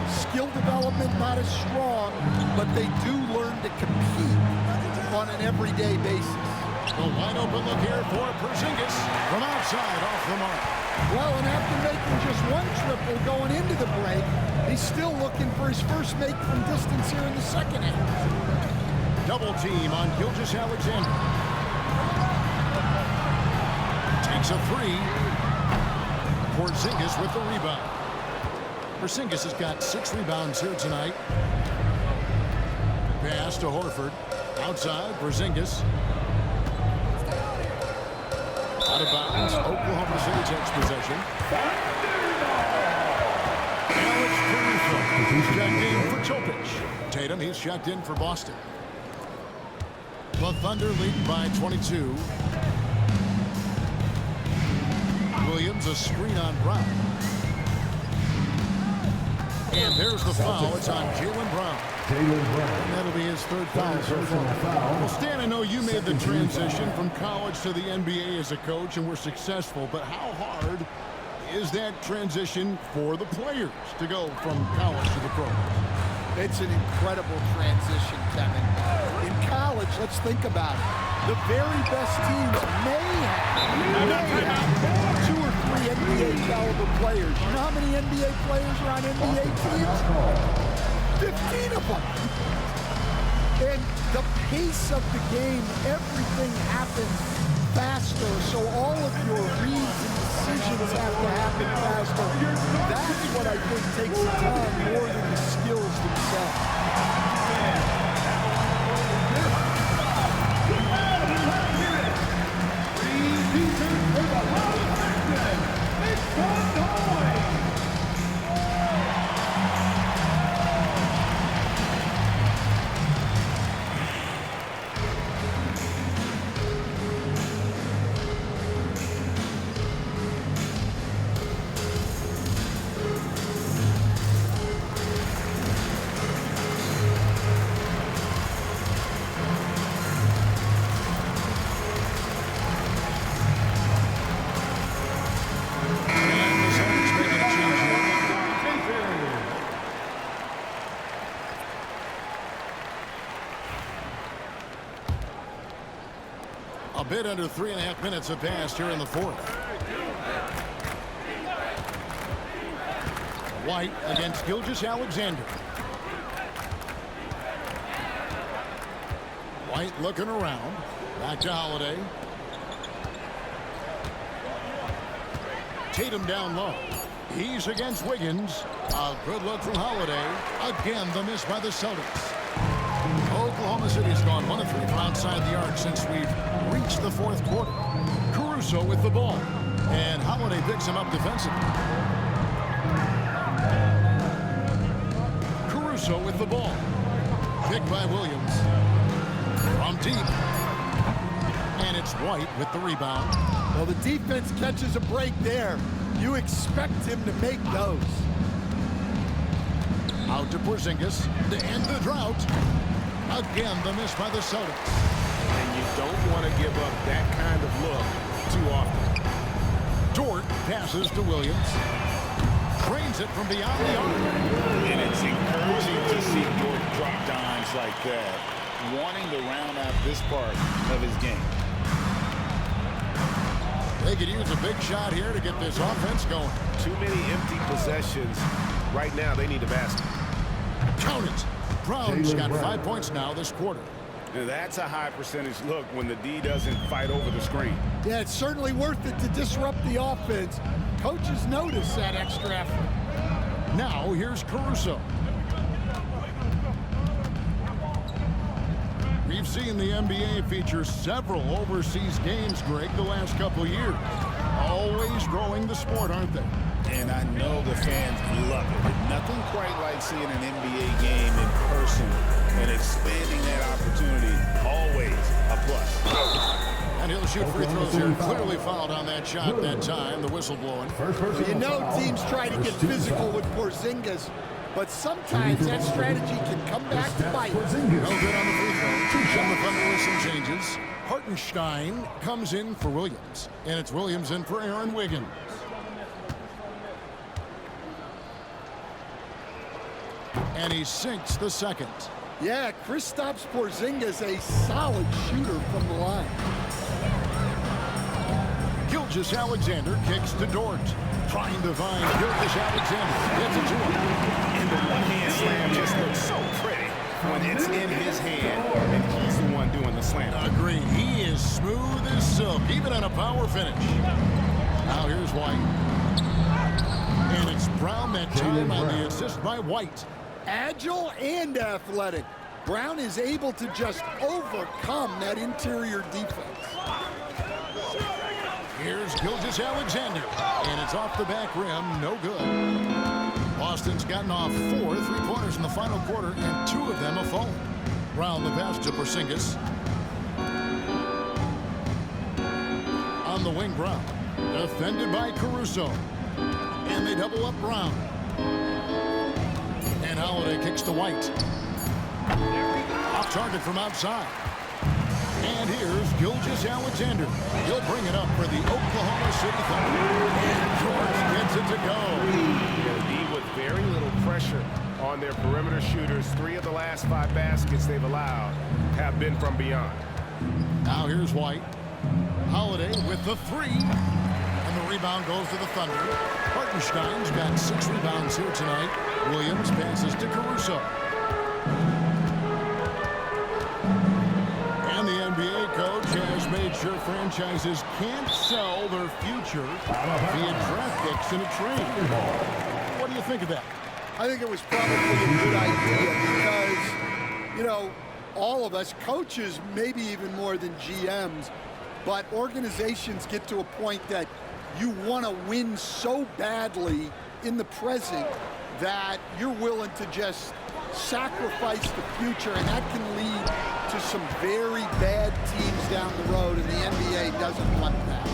Skill development not as strong, but they do learn to compete on an everyday basis. A wide open look here for Porzingis from outside off the mark. Well, and after making just one triple going into the break, he's still looking for his first make from distance here in the second half. Double team on Gilgeous-Alexander. Takes a three. Porzingis with the rebound. Porzingis has got 6 rebounds here tonight. Pass to Horford. Outside, Porzingis. Out of bounds. Oklahoma City takes possession. Alex Caruso. He's checked in for Topic. Tatum, he's checked in for Boston. The Thunder leading by 22. Williams, a screen on Brown. And there's the foul. It's on Jaylen Brown. And that'll be his third foul. Well, Stan, I know you made the transition from college to the NBA as a coach and were successful, but how hard is that transition for the players to go from college to the pros? It's an incredible transition, Kevin. In college, let's think about it. The very best teams may have 2 or 3 NBA caliber players. You know how many NBA players are on NBA teams? 15 of them. And the pace of the game, everything happens faster. So all of your reads and decisions have to happen faster. That's what I think takes the time more than the skills themselves. A bit under 3.5 minutes have passed here in the fourth. White against Gilgeous-Alexander. White looking around. Back to Holiday. Tatum down low. He's against Wiggins. A good look from Holiday. Again, the miss by the Celtics. Oklahoma City has gone 1 of 3 from outside the arc since we've reached the fourth quarter. Caruso with the ball. And Holiday picks him up defensively. Caruso with the ball. Picked by Williams. From deep. And it's White with the rebound. Well, the defense catches a break there. You expect him to make those. Out to Porzingis to end the drought. Again, the miss by the Celtics. And you don't want to give up that kind of look too often. Dort passes to Williams. Drains it from beyond the arc. And it's encouraging to see Dort drop dimes like that, wanting to round out this part of his game. They could use a big shot here to get this offense going. Too many empty possessions. Right now, they need a basket. Count it. Brown's got 5 points now this quarter. Now, that's a high percentage look when the D doesn't fight over the screen. Yeah, it's certainly worth it to disrupt the offense. Coaches notice that extra effort. Now, here's Caruso. We've seen the NBA feature several overseas games, Greg, the last couple years. Always growing the sport, aren't they? And I know the fans love it. Nothing quite like seeing an NBA game in person and expanding that opportunity. Always a plus. And he'll shoot free throws here. Clearly fouled on that shot that time. The whistle blowing. You know teams try to get physical with Porzingis, but sometimes that strategy can come back to bite. No good on the free throw. And the Thunder with some changes. Hartenstein comes in for Williams. And it's Williams in for Aaron Wiggins. And he sinks the second. Yeah, Kristaps Porzingis, a solid shooter from the line. Gilgeous-Alexander kicks to Dort. Trying to find Gilgeous-Alexander. Gets it to him. And the one-hand slam just looks so pretty when it's in his hand and he's the one doing the slam. Agreed. He is smooth as silk, even on a power finish. Now here's White. And it's Brown that time on the assist by White. Agile and athletic. Brown is able to just overcome that interior defense. Here's Gilgeous-Alexander, and it's off the back rim, no good. Boston's gotten off 4 3-pointers in the final quarter, and 2 of them have fallen. Brown the pass to Porzingis. On the wing, Brown. Defended by Caruso. And they double up Brown. And Holiday kicks to White. Off target from outside. And here's Gilgeous-Alexander. He'll bring it up for the Oklahoma City Thunder. And George gets it to go. The D with very little pressure on their perimeter shooters. 3 of the last 5 baskets they've allowed have been from beyond. Now here's White. Holiday with the 3. And the rebound goes to the Thunder. Hartenstein's got 6 rebounds here tonight. Williams passes to Caruso. And the NBA coach has made sure franchises can't sell their future via draft picks in a trade. What do you think of that? I think it was probably a good idea because, you know, all of us, coaches, maybe even more than GMs, but organizations get to a point that you want to win so badly in the present that you're willing to just sacrifice the future, and that can lead to some very bad teams down the road, and the NBA doesn't want that.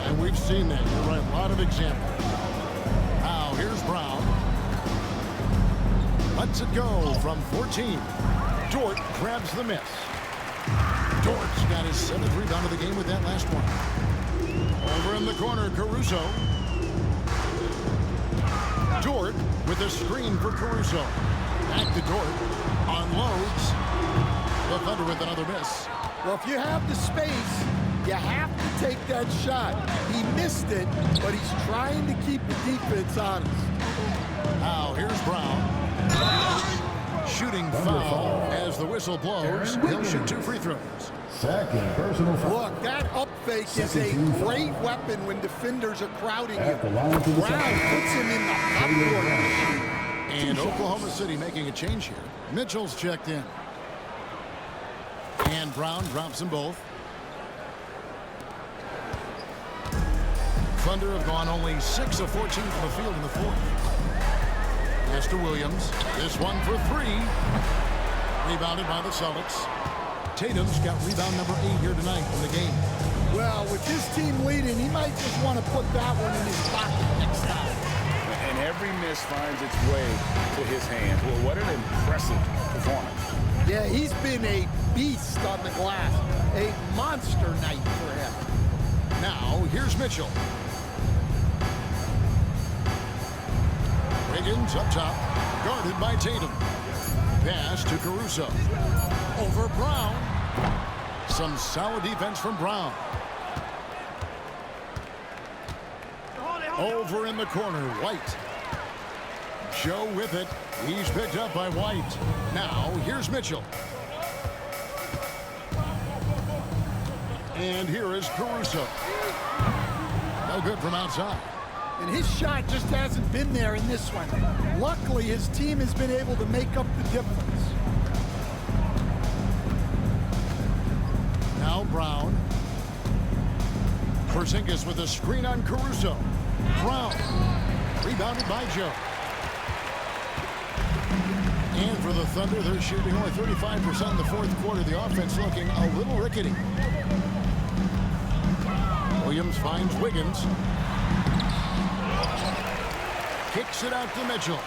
And we've seen that. You're right, a lot of examples. Now, here's Brown. Lets it go from 14. Dort grabs the miss. Dort's got his 7th rebound of the game with that last one. Over in the corner, Caruso. Dort with a screen for Caruso. Back to Dort. Unloads. The Thunder with another miss. Well, if you have the space, you have to take that shot. He missed it, but he's trying to keep the defense honest. Now, here's Brown. Shooting foul as the whistle blows. He'll shoot 2 free throws. Second personal foul. Look, that up fake is a great weapon when defenders are crowding you. At the line to the Brown side. puts him in the popcorn machine. And Oklahoma City making a change here. Mitchell's checked in. And Brown drops them both. Thunder have gone only 6 of 14 from the field in the 4th. Pass to Williams. This one for 3. Rebounded by the Celtics. Tatum's got rebound number 8 here tonight in the game. Well, with his team leading, he might just want to put that one in his pocket next time. And every miss finds its way to his hands. Well, what an impressive performance. Yeah, he's been a beast on the glass. A monster night for him. Now, here's Mitchell. Wiggins up top, guarded by Tatum. Pass to Caruso. Over Brown. Some solid defense from Brown. Over in the corner, White. Joe with it. He's picked up by White. Now, here's Mitchell. And here is Caruso. No good from outside. And his shot just hasn't been there in this one. Luckily, his team has been able to make up the difference. Now Brown. Porzingis with a screen on Caruso. Brown. Rebounded by Joe. And for the Thunder, they're shooting only 35% in the fourth quarter. The offense looking a little rickety. Williams finds Wiggins. Kicks it out to Mitchell.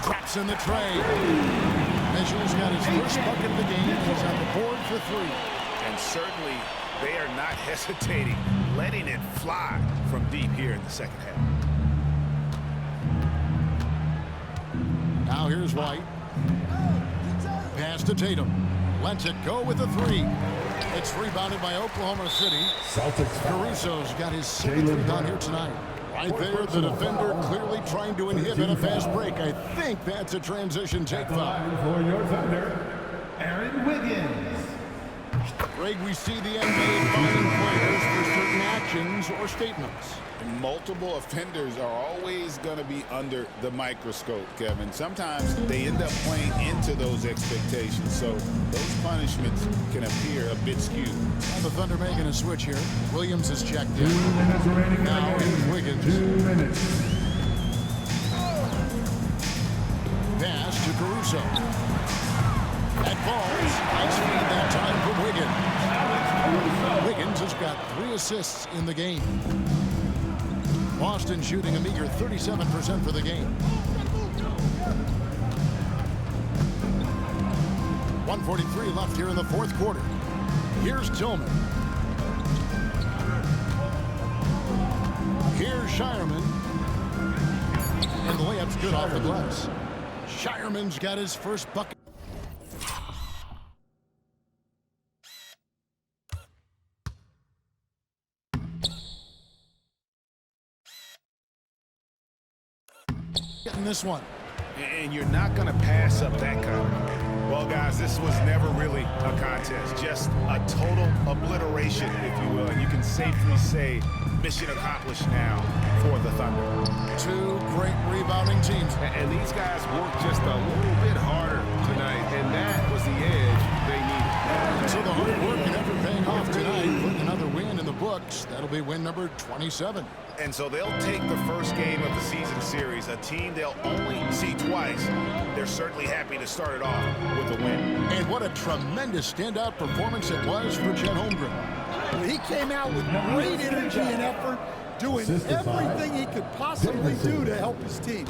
Drops in the tray. Mitchell's got his first bucket of the game. He's on the board for 3. And certainly they are not hesitating, letting it fly from deep here in the second half. Now here's White. Pass to Tatum. Lets it go with a 3. It's rebounded by Oklahoma City. Caruso's got his 6th rebound here tonight. Right there, the defender clearly trying to inhibit a fast break. I think that's a transition take foul. For your Thunder, Aaron Wiggins. Greg, we see the NBA fining players for certain actions or statements. Multiple offenders are always going to be under the microscope, Kevin. Sometimes they end up playing into those expectations, so those punishments can appear a bit skewed. Now the Thunder making a switch here. Williams is checked in. 2 minutes remaining. Now here's Wiggins. 2 minutes. Pass to Caruso. That falls. Nice feed that time from Wiggins. Wiggins has got 3 assists in the game. Boston shooting a meager 37% for the game. 1:43 left here in the fourth quarter. Here's Tillman. Here's Shireman. And the layup's good off the glass. Shireman's got his first bucket. In this one. And you're not going to pass up that kind. Well, guys, this was never really a contest. Just a total obliteration, if you will. And you can safely say mission accomplished now for the Thunder. 2 great rebounding teams. And these guys worked just a little bit harder tonight, and that was the edge they needed. So the hard work and effort paying off tonight, putting another win in the books. That'll be win number 27. And so they'll take the first game of the season series, a team they'll only see twice. They're certainly happy to start it off with a win. And what a tremendous standout performance it was for Chet Holmgren. He came out with great energy and effort, doing everything he could possibly do to help his team.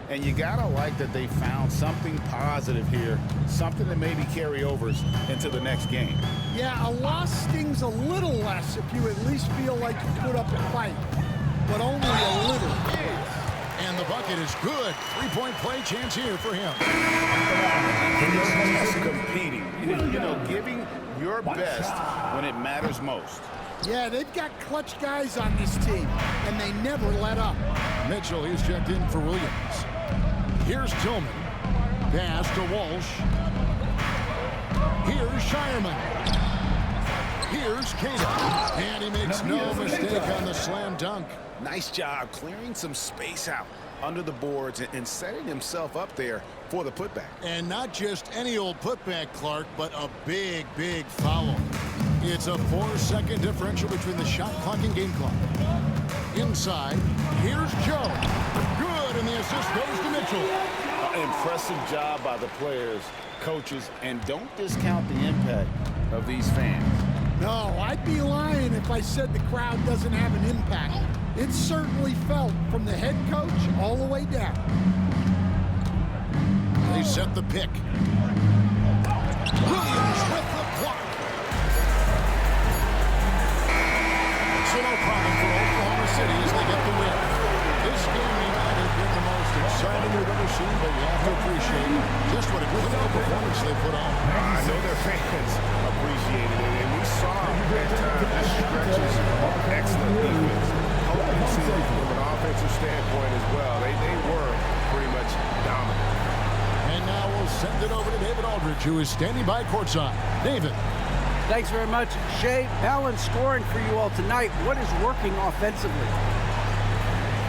And you gotta like that they found something positive here, something that maybe carry overs into the next game. Yeah, a loss stings a little less if you at least feel like you put up a fight, but only a little. And the bucket is good. 3-point play chance here for him. He's competing, you know, giving your best when it matters most. Yeah, they've got clutch guys on this team, and they never let up. Mitchell, he's checked in for Williams. Here's Tillman. Pass to Walsh. Here's Shireman. Here's Cato. And he makes no mistake on the slam dunk. Nice job clearing some space out under the boards and setting himself up there for the putback. And not just any old putback, Clark, but a big, big foul. It's a 4-second differential between the shot clock and game clock. Inside, here's Joe. Good, and the assist goes to Mitchell. Impressive job by the players, coaches, and don't discount the impact of these fans. No, I'd be lying if I said the crowd doesn't have an impact. It's certainly felt from the head coach all the way down. They set the pick. Williams with the block. So no problem for Oklahoma City as they get the win. This game may not have been the most exciting we've ever seen, but you have to appreciate just what a critical performance they put on. I know their fans appreciated it, and we saw at times stretches of excellent defense. From an offensive standpoint as well, they were pretty much dominant. And now we'll send it over to David Aldridge, who is standing by courtside. David. Thanks very much. Shea, balanced scoring for you all tonight. What is working offensively?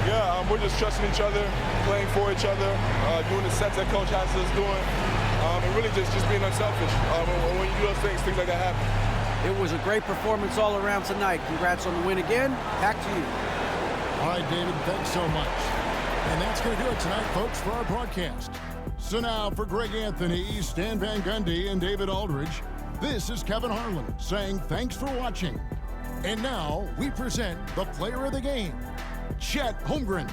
Yeah, we're just trusting each other, playing for each other, doing the sets that Coach has us doing, and really just being unselfish. When you do those things like that happen. It was a great performance all around tonight. Congrats on the win again. Back to you. All right, David, thanks so much. And that's going to do it tonight, folks, for our broadcast. So now, for Greg Anthony, Stan Van Gundy, and David Aldridge, this is Kevin Harlan saying thanks for watching. And now, we present the player of the game, Chet Holmgren.